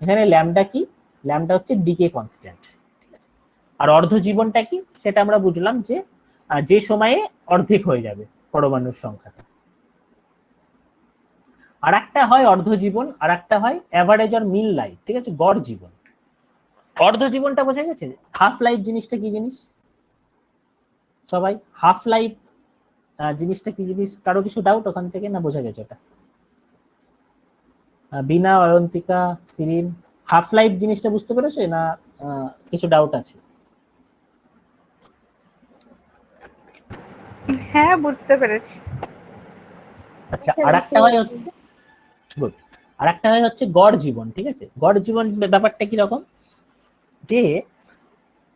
A: এখানে ল্যামডা কি? ল্যামডা হচ্ছে ডিকে কনস্ট্যান্ট। আর অর্ধজীবনটা কি সেটা আমরা বুঝলাম যে যে সময়ে অর্ধেক হয়ে যাবে পরমাণুর সংখ্যাটা। আর একটা হয় অর্ধজীবন, আর একটা হয় অ্যাভারেজ অর মিন লাইফ, ঠিক আছে, গড় জীবন। অর্ধজীবনটা বোঝা গেছে। হাফ লাইফ জিনিসটা কি জিনিস সবাই? হাফ লাইফ জিনিসটা কি জিনিস? কারো কিছু ডাউট ওখান থেকে, না বোঝা গেছে ওটা? বিনা, অয়ন্তিকা, সিরিন, হাফ লাইফ জিনিসটা বুঝতে পেরেছো না কিছু ডাউট আছে?
B: হ্যাঁ, বুঝতে পেরেছি।
A: আচ্ছা, আরেকটা হয় গুড, আরেকটা হয় হচ্ছে গড় জীবন, ঠিক আছে। গড় জীবন ব্যাপারটা কি রকম, যে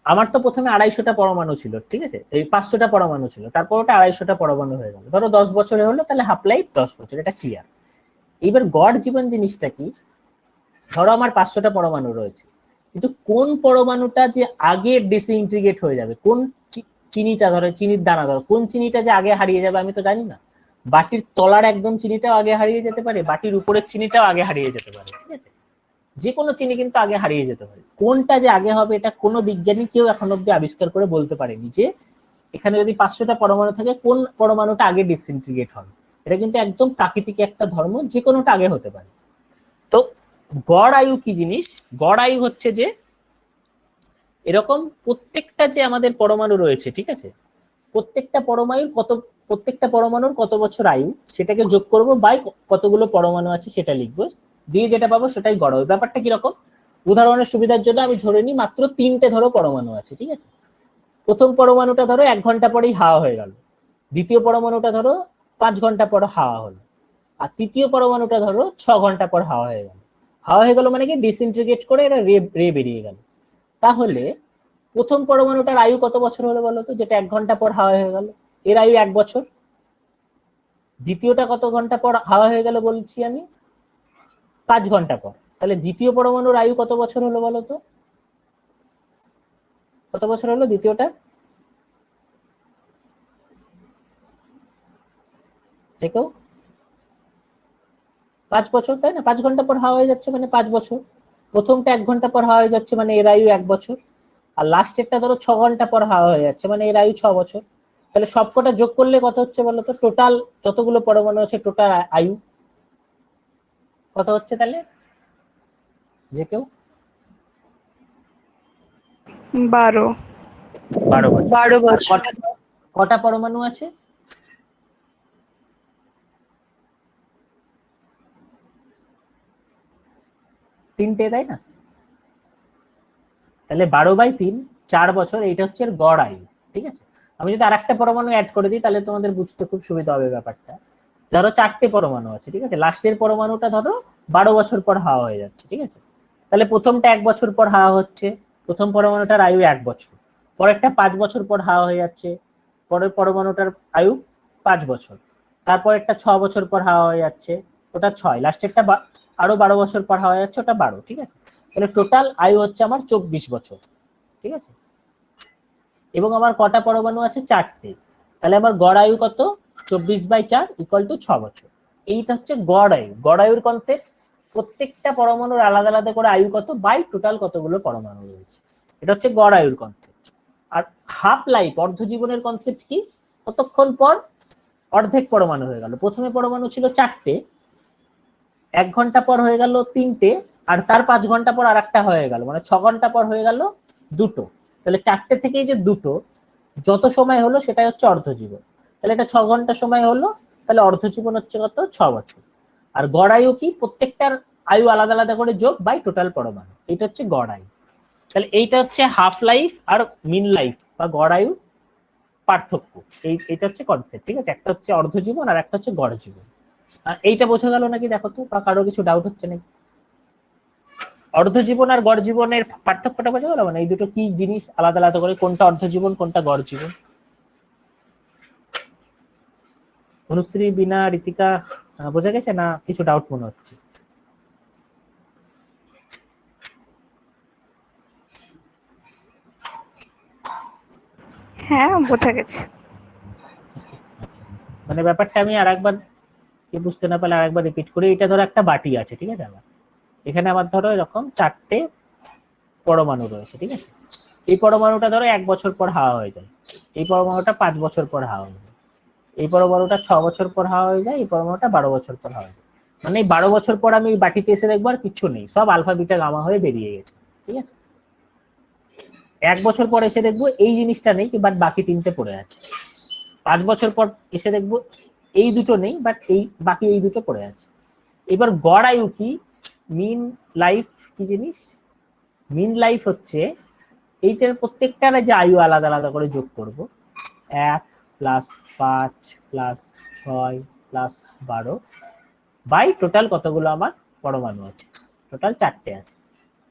A: আমার তো প্রথমে 250টা পরমাণু ছিল, ঠিক আছে, এই 500টা পরমাণু ছিল, তারপর ওটা 250টা পরমাণু হয়ে গেল, ধরো 10 বছরে হলো, তাহলে হাফ লাইফ 10 বছর, এটা ক্লিয়ার। এইবার গড় জীবন জিনিসটা কি, ধরো আমার 500টা পরমাণু রয়েছে, কিন্তু কোন পরমাণুটা যে আগে ডিসইন্টিগ্রেট হয়ে যাবে, কোন চিনিটা, ধরো চিনির দানা, ধরো কোন চিনিটা যে আগে হারিয়ে যাবে আমি তো জানি না। বাটির তলার একদম চিনিটাও আগে হারিয়ে যেতে পারে, বাটির উপরের চিনিটাও আগে হারিয়ে যেতে পারে, ঠিক আছে, যে কোনো চিনি কিন্তু আগে হারিয়ে যেতে পারে। কোনটা যে আগে হবে এটা কোনো বিজ্ঞানী কেউ এখন অব্দি আবিষ্কার করে বলতে পারেনি যে এখানে যদি 500টা পরমাণু থাকে কোন পরমাণুটা আগে ডিসইন্টিগ্রেট হবে। এটা কিন্তু একদম প্রাকৃতিক একটা ধর্ম, যে কোনোটা আগে হতে পারে। তো গড় আয়ু কি জিনিস? গড় আয়ু হচ্ছে যে এরকম প্রত্যেকটা যে আমাদের পরমাণু রয়েছে, ঠিক আছে, প্রত্যেকটা পরমাণুর কত বছর আয়ু সেটাকে যোগ করব, বাই কতগুলো পরমাণু আছে সেটা লিখবো, দিয়ে যেটা পাবো সেটাই গড় আয়ু। ব্যাপারটা কিরকম, উদাহরণের সুবিধার জন্য আমি ধরে নিই মাত্র 3টে ধরো পরমাণু আছে, ঠিক আছে। প্রথম পরমাণুটা ধরো 1 ঘন্টা পরেই হাওয়া হয়ে গেল, দ্বিতীয় পরমাণুটা ধরো 5 ঘন্টা পর হাওয়া হলো, আর তৃতীয় পরমাণুটা ধরো 6 ঘন্টা পর হাওয়া হয়ে গেল। হাওয়া হয়ে গেল মানে কি ডিসইন্টিগ্রেট করে এরা রে বেরিয়ে গেল। তাহলে প্রথম পরমাণুটার আয়ু কত বছর হলো বলো তো, যেটা 1 ঘন্টা পর হাওয়া হয়ে গেল, এর আয়ু 1 বছর। দ্বিতীয়টা কত ঘন্টা পর হাওয়া হয়ে গেল বলছি আমি? 5 ঘন্টা পর। তাহলে দ্বিতীয় পরমাণুর আয়ু কত বছর হলো বলো তো, কত বছর হলো দ্বিতীয়টা? দেখো 5 বছর, তাই না? 5 ঘন্টা পর হাওয়া হয়ে যাচ্ছে মানে 5 বছর। প্রথমটা 1 ঘন্টা পর হাওয়া হয়ে যাচ্ছে মানে এর আয়ু 1 বছর। আর লাস্টেরটা ধরো 6 ঘন্টা পর হাওয়া হয়ে যাচ্ছে মানে এর আয়ু 6 বছর। তাহলে সবকটা যোগ করলে কত হচ্ছে বলো তো? টোটাল যতগুলো পরমাণু আছে টোটাল আয়ু কত হচ্ছে তাহলে? যে কেউ
B: 12।
A: 12 বছর।
F: 12
A: আর
F: বছর।
A: কটা পরমাণু আছে? তিনটে, তাই না? তাহলে 12/3 4 বছর, এইটা হচ্ছে এর গড় আয়ু। ঠিক আছে, আমি যদি আরেকটা পরমাণু অ্যাড করে দিই তাহলে তোমাদের বুঝতে খুব সুবিধা হবে ব্যাপারটা। ধরো 4টে পরমাণু আছে, ঠিক আছে, লাস্টের পরমাণুটা ধরো 12 বছর পর হাওয়া হয়ে যাচ্ছে, ঠিক আছে, তাহলে প্রথমটা 1 বছর পর হাওয়া হচ্ছে, প্রথম পরমাণুটার আয়ু 1 বছর, পরেরটা 5 বছর পর হাওয়া হয়ে যাচ্ছে, পরের পরমাণুটার আয়ু 5 বছর, তারপরেরটা 6 বছর পর হাওয়া হয়ে যাচ্ছে, ওটা 6, লাস্টেরটা আরো 12 বছর পর হাওয়া হয়ে যাচ্ছে, ওটা 12। ঠিক আছে, তাহলে টোটাল আয়ু হচ্ছে আমার 24 বছর। ঠিক আছে, এবং আমার কটা পরমাণু আছে? 4টে, তাহলে আমার গড় আয়ু কত? 24/4 = 6 বছর। এইটা হচ্ছে গড় আয়ু। গড় আয়ুর কনসেপ্ট, প্রত্যেকটা পরমাণুর আলাদা আলাদা করে আয়ু কত বাই টোটাল কতগুলো পরমাণু রয়েছে, এটা হচ্ছে গড় আয়ুর কনসেপ্ট। আর হাফ লাইফ, অর্ধজীবনের কনসেপ্ট কি? কতক্ষণ পর অর্ধেক পরমাণু হয়ে গেল। প্রথমে পরমাণু ছিল 4টে, 1 ঘন্টা পর হয়ে গেল 3টে, আর তার 5 ঘন্টা পর আরেকটা হয়ে গেল, মানে 6 ঘন্টা পর হয়ে গেল 2টো। তাহলে 4টে থেকেই যে 2টো, যত সময় হলো সেটাই হচ্ছে অর্ধজীবন। তাহলে এটা 6 ঘন্টা সময় হলো, তাহলে অর্ধজীবন হচ্ছে কত? 6 বছর। আর গড় আয়ু কি? প্রত্যেকটার আয়ু আলাদা আলাদা করে যোগ বাই টোটাল পরমাণু, এটা হচ্ছে গড় আয়ু। তাহলে এইটা হচ্ছে হাফ লাইফ আর মিন লাইফ বা গড় আয়ু পার্থক্য। এইটা হচ্ছে কনসেপ্ট। ঠিক আছে, একটা হচ্ছে অর্ধজীবন আর একটা হচ্ছে গড় জীবন। এইটা বোঝা গেল নাকি দেখো তো, বা কারো কিছু ডাউট হচ্ছে নাকি? অর্ধজীবন আর গড় জীবনের পার্থক্যটা বোঝা গেল, মানে এই দুটো কি জিনিস আলাদা আলাদা করে, কোনটা অর্ধজীবন কোনটা গড় জীবন? অনুশ্রী, বিনা, ঋতিকা, বোঝা গেছে না কিছু ডাউট মনে হচ্ছে?
B: হ্যাঁ, বোঝা গেছে।
A: মানে ব্যাপারটা আমি আরেকবার বুঝতে না পারলে আরেকবার রিপিট করি। এটা ধরো একটা বাটি আছে, ঠিক আছে, আমার এখানে আমার ধরো এরকম 4টে পরমাণু রয়েছে, ঠিক আছে, এই পরমাণুটা ধরো 1 বছর পর হাওয়া হয়ে যায়, এই পরমাণুটা 5 বছর পর হাওয়া হয়ে যায়, এই পরমাণুটা 6 বছর পর হাওয়া হয়ে যায়, এই পরমাণুটা 12 বছর পর হাওয়া হয়ে যায়। মানে এই 12 বছর পর আমি এই বাটিতে এসে দেখবো আর কিছু নেই, সব আলফা বিটা গামা হয়ে বেরিয়ে গেছে। ঠিক আছে, 1 বছর পর এসে দেখবো এই জিনিসটা নেই, বাট বাকি 3টে পড়ে আছে। 5 বছর পর এসে দেখবো এই দুটো নেই, বাট বাকি এই দুটো পড়ে আছে। এবার গড় আয়ু কি? মিন লাইফ কি জিনিস? মিন লাইফ হচ্ছে এইটার প্রত্যেকটার যে আয়ু আলাদা আলাদা করে যোগ করব, 1 + 5 + 6 + 12 বাই টোটাল কতগুলো আমার পরমাণু আছে, টোটাল 4টে আছে,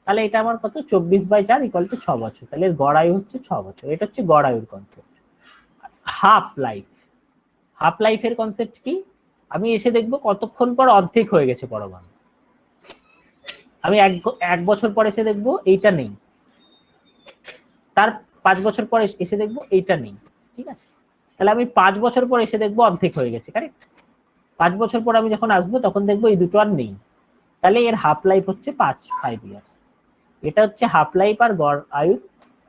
A: তাহলে এটা আমার কত? 24/4 = 6 বছর। তাহলে এর গড় আয়ু হচ্ছে 6 বছর। এটা হচ্ছে গড় আয়ুর কনসেপ্ট। হাফ লাইফ, হাফ লাইফের কনসেপ্ট কি? আমি এসে দেখবো কতক্ষণ পর অর্ধেক হয়ে গেছে পরমাণু। আমি 1 বছর পর এসে দেখবো এইটা নেই, তার 5 বছর পর এসে দেখবো এইটা নেই। ঠিক আছে, তাহলে আমি 5 বছর পর এসে দেখবো অর্ধেক হয়ে গেছে, কারেক্ট? 5 বছর পর আমি যখন আসবো তখন দেখবো এই দুটো আর নেই, তাহলে এর হাফ লাইফ হচ্ছে 5 ইয়ার্স। এটা হচ্ছে হাফ লাইফ আর গড় আয়ুর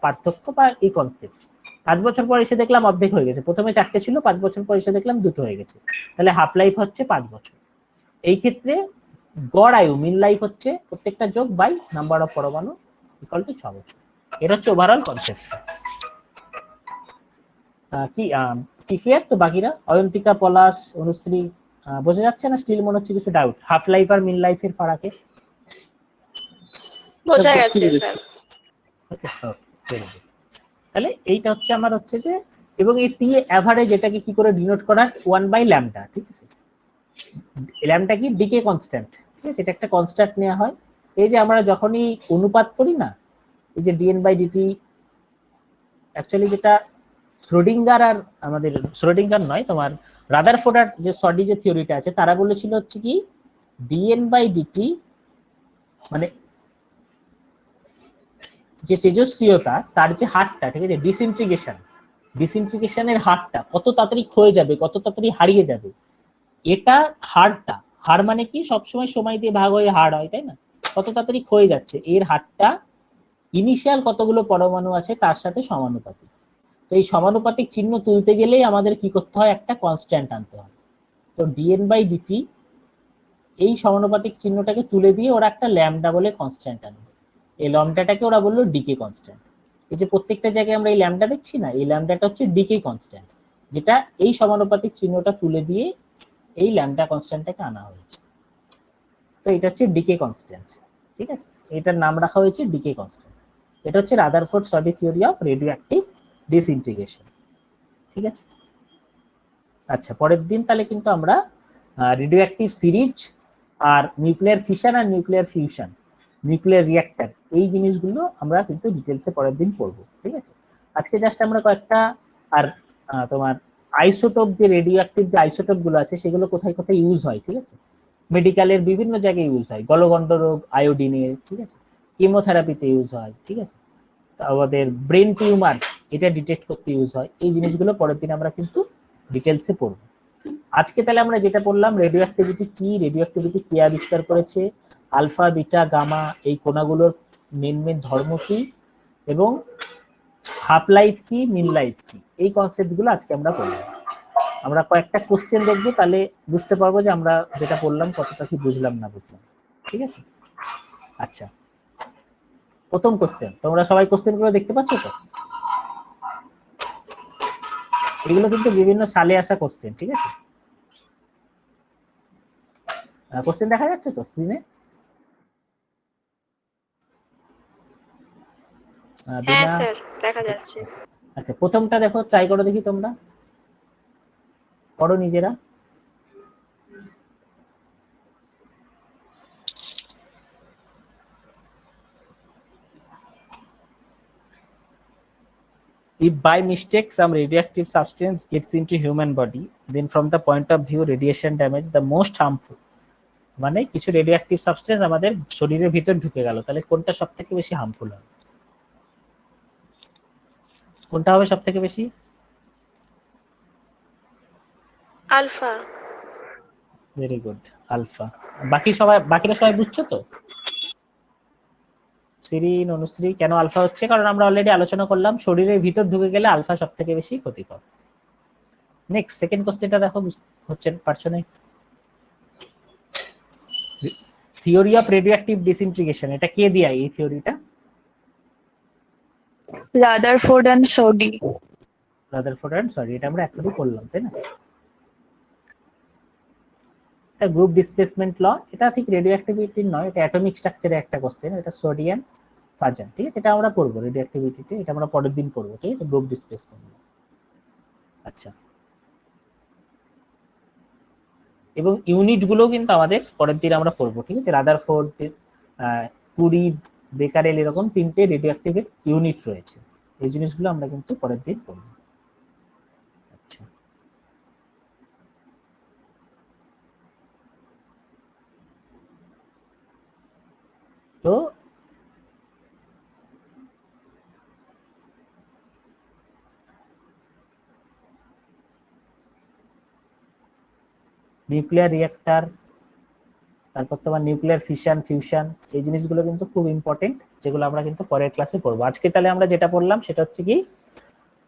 A: পার্থক্য বা এই কনসেপ্ট। 5 বছর পর এসে দেখলাম অর্ধেক হয়ে গেছে, প্রথমে 4টে ছিল, 5 বছর পর এসে দেখলাম 2টো হয়ে গেছে, তাহলে হাফ লাইফ হচ্ছে 5 বছর। এই ক্ষেত্রে গড় আয়ু মিন লাইফ হচ্ছে প্রত্যেকটা যোগ বাই নাম্বার অফ পরমাণু = 6 বছর। এটা হচ্ছে ওভারঅল কনসেপ্ট। কি ক্লিয়ার তো? বাকিরা, অয়ন্তিকা, পলাশ, অনুশ্রী, বোঝা যাচ্ছে না? স্টিল মনে হচ্ছে কিছু ডাউট হাফ লাইফ আর মিন লাইফের ফারাকে?
C: বোঝা গেছে স্যার।
A: তাহলে এইটা হচ্ছে আমার হচ্ছে যে, এবং এই টি অ্যাভারেজ এটাকে কি করে ডিনোট করা? 1/λ। ঠিক আছে, ল্যামডা কি? Decay constant. ঠিক আছে, এটা একটা কনস্ট্যান্ট নেওয়া হয়। এই যে আমরা যখনই অনুপাত করি না, এই যে dn/dt, অ্যাকচুয়ালি যেটা শ্রোডিঙ্গার আর আমাদের শ্রোডিঙ্গার নয়, তোমার রাদারফোর্ড আর যে সডি যে থিওরিটা আছে, তারা বলেছিল হচ্ছে কি dn/dt মানে যে তেজস্ক্রিয়তা তার যে হারটা, ঠিক আছে, ডিসইন্টিগ্রেশনের হারটা কত তাড়াতাড়ি ক্ষয়ে যাবে, কত তাড়াতাড়ি হারিয়ে যাবে, এটা হারটা, হার মানে কি? সবসময় সময় দিয়ে ভাগ হয়ে হার হয়, তাই না? কত তাড়াতাড়ি ক্ষয়ে যাচ্ছে, এর হারটা ইনিশিয়াল কতগুলো পরমাণু আছে তার সাথে সমানুপাতিক। তো এই সমানুপাতিক চিহ্ন তুলতে গেলেই আমাদের কি করতে হয়, একটা কনস্ট্যান্ট আনতে হয়। তো dn/dt এই সমানুপাতিক চিহ্নটাকে তুলে দিয়ে ওরা একটা ল্যামডা বলে কনস্ট্যান্ট আনবে। এই ল্যামডাটাকে ওরা বললো ডিকে কনস্ট্যান্ট। এই যে প্রত্যেকটা জায়গায় আমরা এই ল্যামডা দেখছি না, এই ল্যামডাটা হচ্ছে ডিকে কনস্ট্যান্ট, যেটা এই সমানুপাতিক চিহ্নটা তুলে দিয়ে এই ল্যামডা কনস্ট্যান্টটাকে আনা হয়েছে। তো এটা হচ্ছে ডিকে কনস্ট্যান্ট, ঠিক আছে, এটার নাম রাখা হয়েছে ডিকে কনস্ট্যান্ট। এটা হচ্ছে Rutherford Soddy theory of radioactive disintegration, ঠিক আছে। আচ্ছা, পরের দিন তাহলে কিন্তু আমরা রেডিও অ্যাক্টিভ সিরিজ আর নিউক্লিয়ার ফিশন আর নিউক্লিয়ার ফিউশন, নিউক্লিয়ার রিঅ্যাক্টর, এই জিনিসগুলো আমরা কিন্তু ডিটেলসে পরের দিন পড়বো, ঠিক আছে। আজকে জাস্ট আমরা কয়েকটা, আর তোমার আইসোটোপ, যে রেডিও অ্যাক্টিভ যে আইসোটোপ গুলো আছে সেগুলো কোথায় কোথায় ইউজ হয়, ঠিক আছে, মেডিকেলের বিভিন্ন জায়গায় ইউজ হয়, গলগণ্ড রোগ আয়োডিনের, ঠিক আছে, কেমোথেরাপিতে ইউজ হয়, ঠিক আছে, আমাদের ব্রেন টিউমার এটা ডিটেক্ট করতে ইউজ হয়। এই জিনিসগুলো পরের দিন আমরা কিন্তু ডিটেলসে পড়বো। আজকে তাহলে আমরা যেটা পড়লাম, রেডিও অ্যাক্টিভিটি কি, রেডিও অ্যাক্টিভিটি কে আবিষ্কার করেছে, আলফা বিটা গামা এই কণাগুলোর মেন মেন ধর্ম কি, এবং হাফ লাইফ কি, মিন লাইফ কি, এই কনসেপ্টগুলো আজকে আমরা পড়লাম। আমরা কয়েকটা কোশ্চেন দেখবো, তাহলে বুঝতে পারবো যে আমরা যেটা পড়লাম কতটা কি বুঝলাম না বুঝলাম, ঠিক আছে। আচ্ছা, প্রথম কোশ্চেন, তোমরা সবাই কোশ্চেনগুলো দেখতে পাচ্ছ তো? এগুলো কিন্তু বিভিন্ন সালে আসা কোশ্চেন, ঠিক আছে। কোশ্চেন দেখা যাচ্ছে তো স্ক্রিনে?
C: হ্যাঁ স্যার, দেখা যাচ্ছে।
A: আচ্ছা, প্রথমটা দেখো, ট্রাই করো দেখি, তোমরা পড়ো নিজেরা। If by mistake some radioactive substance gets into human body, then from the point of view radiation damage the most harmful, মানে কিছু রেডিওঅ্যাক্টিভ সাবস্টেন্স আমাদের শরীরের ভিতর ঢুকে গেল, তাহলে কোনটা সবথেকে বেশি হার্মফুল হবে? কোনটা হবে সবথেকে বেশি?
C: আলফা।
A: Very good, alpha. বাকিরা সবাই বুঝছো তো? সিরিন, অনুশ্রী, কেন আলফা হচ্ছে? কারণ আমরা অলরেডি আলোচনা করলাম শরীরের ভিতর ঢুকে গেলে আলফা সবথেকে বেশি ক্ষতিকর। নেক্সট, সেকেন্ড কোশ্চেনটা দেখো, হচ্ছে পারছো না? থিওরি অফ রেডিওঅ্যাক্টিভ ডিসইন্টিগ্রেশন, এটা কে দিয়া এই থিওরিটা?
F: Rutherford and Soddy.
A: Rutherford and Soddy, এটা আমরা একটু করলাম, তাই না? এটা গ্রুপ ডিসপ্লেসমেন্ট ল, এটা ঠিক রেডিওঅ্যাক্টিভিটি নয়, এটা অ্যাটমিক স্ট্রাকচারে একটা কোশ্চেন, এটা সোডিয়াম ফাজন, ঠিক আছে, এটা আমরা পড়বো রেডিওঅ্যাক্টিভিটিতে, এটা আমরা পরের দিন পড়বো, ঠিক আছে, গ্রুপ ডিসপ্লেসমেন্ট। আচ্ছা, এবং ইউনিট গুলো কিন্তু আমাদের পরের দিন আমরা পড়বো, ঠিক আছে। রাদারফোর্ড, কুরি, বেকারেল, এরকম তিনটে রেডিওঅ্যাক্টিভ ইউনিট রয়েছে, এই জিনিসগুলো আমরা কিন্তু পরের দিন পড়বো। আচ্ছা, তো নিউক্লিয়ার রিঅ্যাক্টর, তারপর তোমার নিউক্লিয়ার ফিশন ফিউশন, এই জিনিসগুলো কিন্তু খুব ইম্পর্টেন্ট, যেগুলো আমরা কিন্তু পরের ক্লাসে পড়বো। আজকে তাহলে আমরা যেটা পড়লাম সেটা হচ্ছে কি,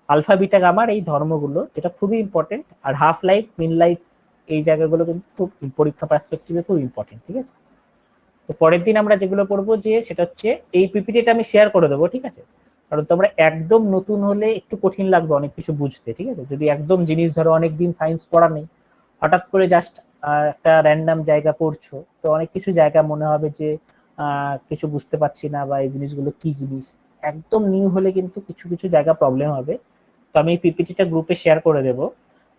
A: আলফা বিটা গামার এই ধর্মগুলো, যেটা খুবই ইম্পর্টেন্ট, আর হাফ লাইফ, মিন লাইফ, এই জায়গাগুলো কিন্তু খুব পরীক্ষা পার্সপেক্টিভে খুব ইম্পর্টেন্ট, ঠিক আছে। তো পরের দিন আমরা যেগুলো পড়বো, যে সেটা হচ্ছে এই পিপিটিটা আমি শেয়ার করে দেবো, ঠিক আছে, কারণ তোমরা একদম নতুন হলে একটু কঠিন লাগবে অনেক কিছু বুঝতে, ঠিক আছে। যদি একদম জিনিস ধরো অনেকদিন সায়েন্স পড়া নেই, হঠাৎ করে জাস্ট একটা র্যান্ডাম জায়গা পড়ছো, তো অনেক কিছু জায়গা মনে হবে যে কিছু বুঝতে পারছি না, বা এই জিনিসগুলো কি জিনিস। একদম নিউ হলে কিন্তু কিছু কিছু জায়গা প্রবলেম হবে। তো আমি এই পিপিটিটা গ্রুপে শেয়ার করে দেব,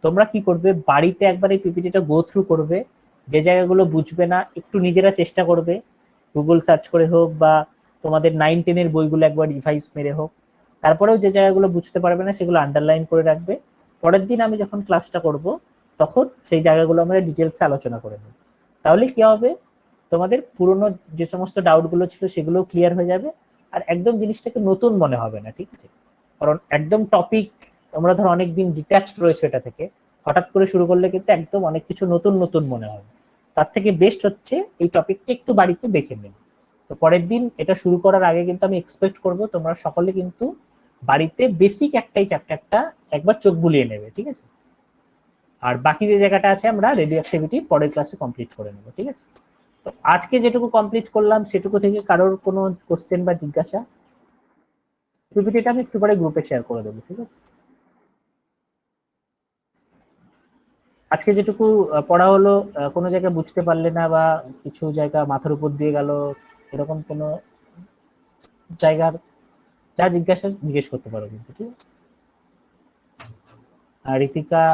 A: তোমরা কি করবে, বাড়িতে একবার এই পিপিটিটা গো থ্রু করবে, যে জায়গাগুলো বুঝবে না একটু নিজেরা চেষ্টা করবে, গুগল সার্চ করে হোক বা তোমাদের 9-10 বইগুলো একবার রিভাইজ মেরে হোক, তারপরেও যে জায়গাগুলো বুঝতে পারবে না সেগুলো আন্ডারলাইন করে রাখবে। পরের দিন আমি যখন ক্লাসটা করব তখন সেই জায়গাগুলো আমরা ডিটেলসে আলোচনা করে নেব। তাহলে কি হবে, তোমাদের পুরনো যে সমস্ত ডাউটগুলো ছিল সেগুলো ক্লিয়ার হয়ে যাবে, আর একদম জিনিসটাকে নতুন মনে হবে না, ঠিক আছে। কারণ একদম টপিক তোমরা ধরো অনেকদিন ডিট্যাচড রয়েছে এটা থেকে, হঠাৎ করে শুরু করলে কিন্তু একদম অনেক কিছু নতুন নতুন মনে হবে। তার থেকে বেস্ট হচ্ছে এই টপিকটা একটু বাড়িতে দেখে নেবে। তো পরের দিন এটা শুরু করার আগে কিন্তু আমি এক্সপেক্ট করব তোমরা সকলে কিন্তু বাড়িতে বেসিক একটাই চ্যাপ্টারটা একবার চোখ বুলিয়ে নেবে, ঠিক আছে? আর বাকি যে জায়গাটা আছে আমরা রেডিও অ্যাক্টিভিটি পরের ক্লাসে কমপ্লিট করে নেব, ঠিক আছে? তো আজকে যেটুকু কমপ্লিট করলাম সেটুকু থেকে কারোর কোনো কোশ্চেন বা জিজ্ঞাসা? পিপিটিটা আমি একটু পরে গ্রুপে শেয়ার করে দেবো, ঠিক আছে? আজকে যেটুকু পড়া হলো কোনো জায়গায় বুঝতে পারলে না বা কিছু জায়গা মাথার উপর দিয়ে গেল, এরকম কোনো জায়গার যা জিজ্ঞাসা জিজ্ঞেস করতে পারো কিন্তু, ঠিক আছে? আর ঋতিকা,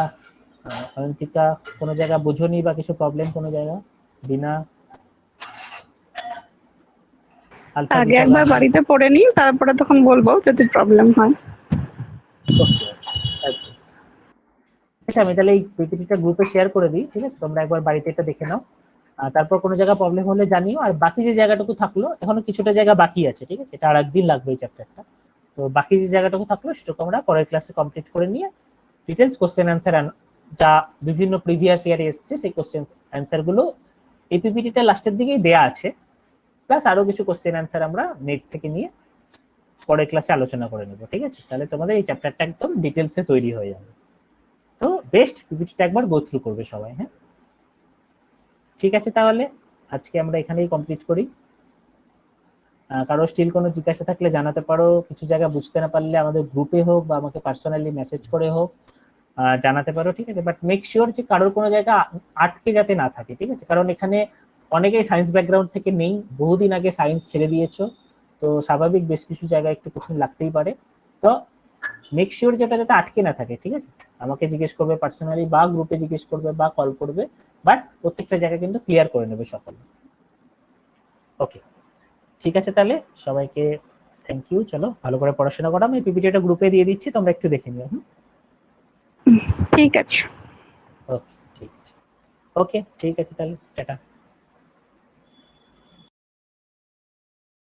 A: অয়ন্তিকা, কোনো জায়গা বুঝোনি বা কিছু প্রবলেম কোনো জায়গা? বিনা, আলফা,
B: আগে
A: বিটা,
B: একবার
A: গামা?
B: বাড়িতে পড়ে নিই, তারপরে তখন বলবো যদি প্রবলেম হয়।
A: ওকে, আচ্ছা আমি তাহলে এই পিপিটিটা গ্রুপে শেয়ার করে দিই, ঠিক আছে? তোমরা একবার বাড়িতে এটা দেখে নাও, তারপর কোনো জায়গা প্রবলেম হলে জানিও। আর বাকি যে জায়গাটুকু থাকলো, এখনো কিছুটা জায়গা বাকি আছে, ঠিক আছে? এটা আর একদিন লাগবে এই চ্যাপ্টারটা। তো বাকি যে জায়গাটুকু থাকলো সেটুকু আমরা পরের ক্লাসে কমপ্লিট করে নিয়ে ডিটেলস কোশ্চেন অ্যান্সার যা বিভিন্ন প্রিভিয়াস ইয়ারে এসছে সেই কোশ্চেন অ্যান্সার গুলো এই পিপিটিটা লাস্টের দিকেই দেয়া আছে, প্লাস আরো কিছু কোশ্চেন অ্যান্সার আমরা নেট থেকে নিয়ে পরের ক্লাসে আলোচনা করে নেব, ঠিক আছে? তাহলে তোমাদের এই চ্যাপ্টারটা একদম ডিটেলসে তৈরি হয়ে যাবে। তো বেস্ট পিপিটিটা একবার গো থ্রু করবে সবাই, হ্যাঁ? ঠিক আছে, তাহলে আজকে আমরা এখানেই কমপ্লিট করি। কারো স্টিল কোনো জিজ্ঞাসা থাকলে জানাতে পারো, কিছু জায়গা বুঝতে না পারলে আমাদের গ্রুপে হোক বা আমাকে পার্সোনালি মেসেজ করে হোক জানাতে পারো, ঠিক আছে? বাট মেক শিওর যে কারোর কোনো জায়গা আটকে যাতে না থাকে, ঠিক আছে? কারণ এখানে অনেকেই সায়েন্স ব্যাকগ্রাউন্ড থেকে নেই, বহুদিন আগে সায়েন্স ছেড়ে দিয়েছো, তো স্বাভাবিক বেশ কিছু জায়গা একটু কঠিন লাগতেই পারে। তো মেক শিওর যেটা যাতে আটকে না থাকে, ঠিক আছে? আমাকে জিজ্ঞেস করবে পার্সোনালি বা গ্রুপে জিজ্ঞেস করবে বা কল করবে, বাট প্রত্যেকটা জায়গা কিন্তু ক্লিয়ার করে নেবে সকলে। ওকে, ঠিক আছে, তাহলে সবাইকে থ্যাংক ইউ। চলো ভালো করে পড়াশোনা করো, আমি পিপিটিটা গ্রুপে দিয়ে দিচ্ছি, তোমরা একটু দেখে নিও।
B: ঠিক আছে।
A: ওকে, ঠিক আছে। ওকে, ঠিক আছে, তাহলে টাটা।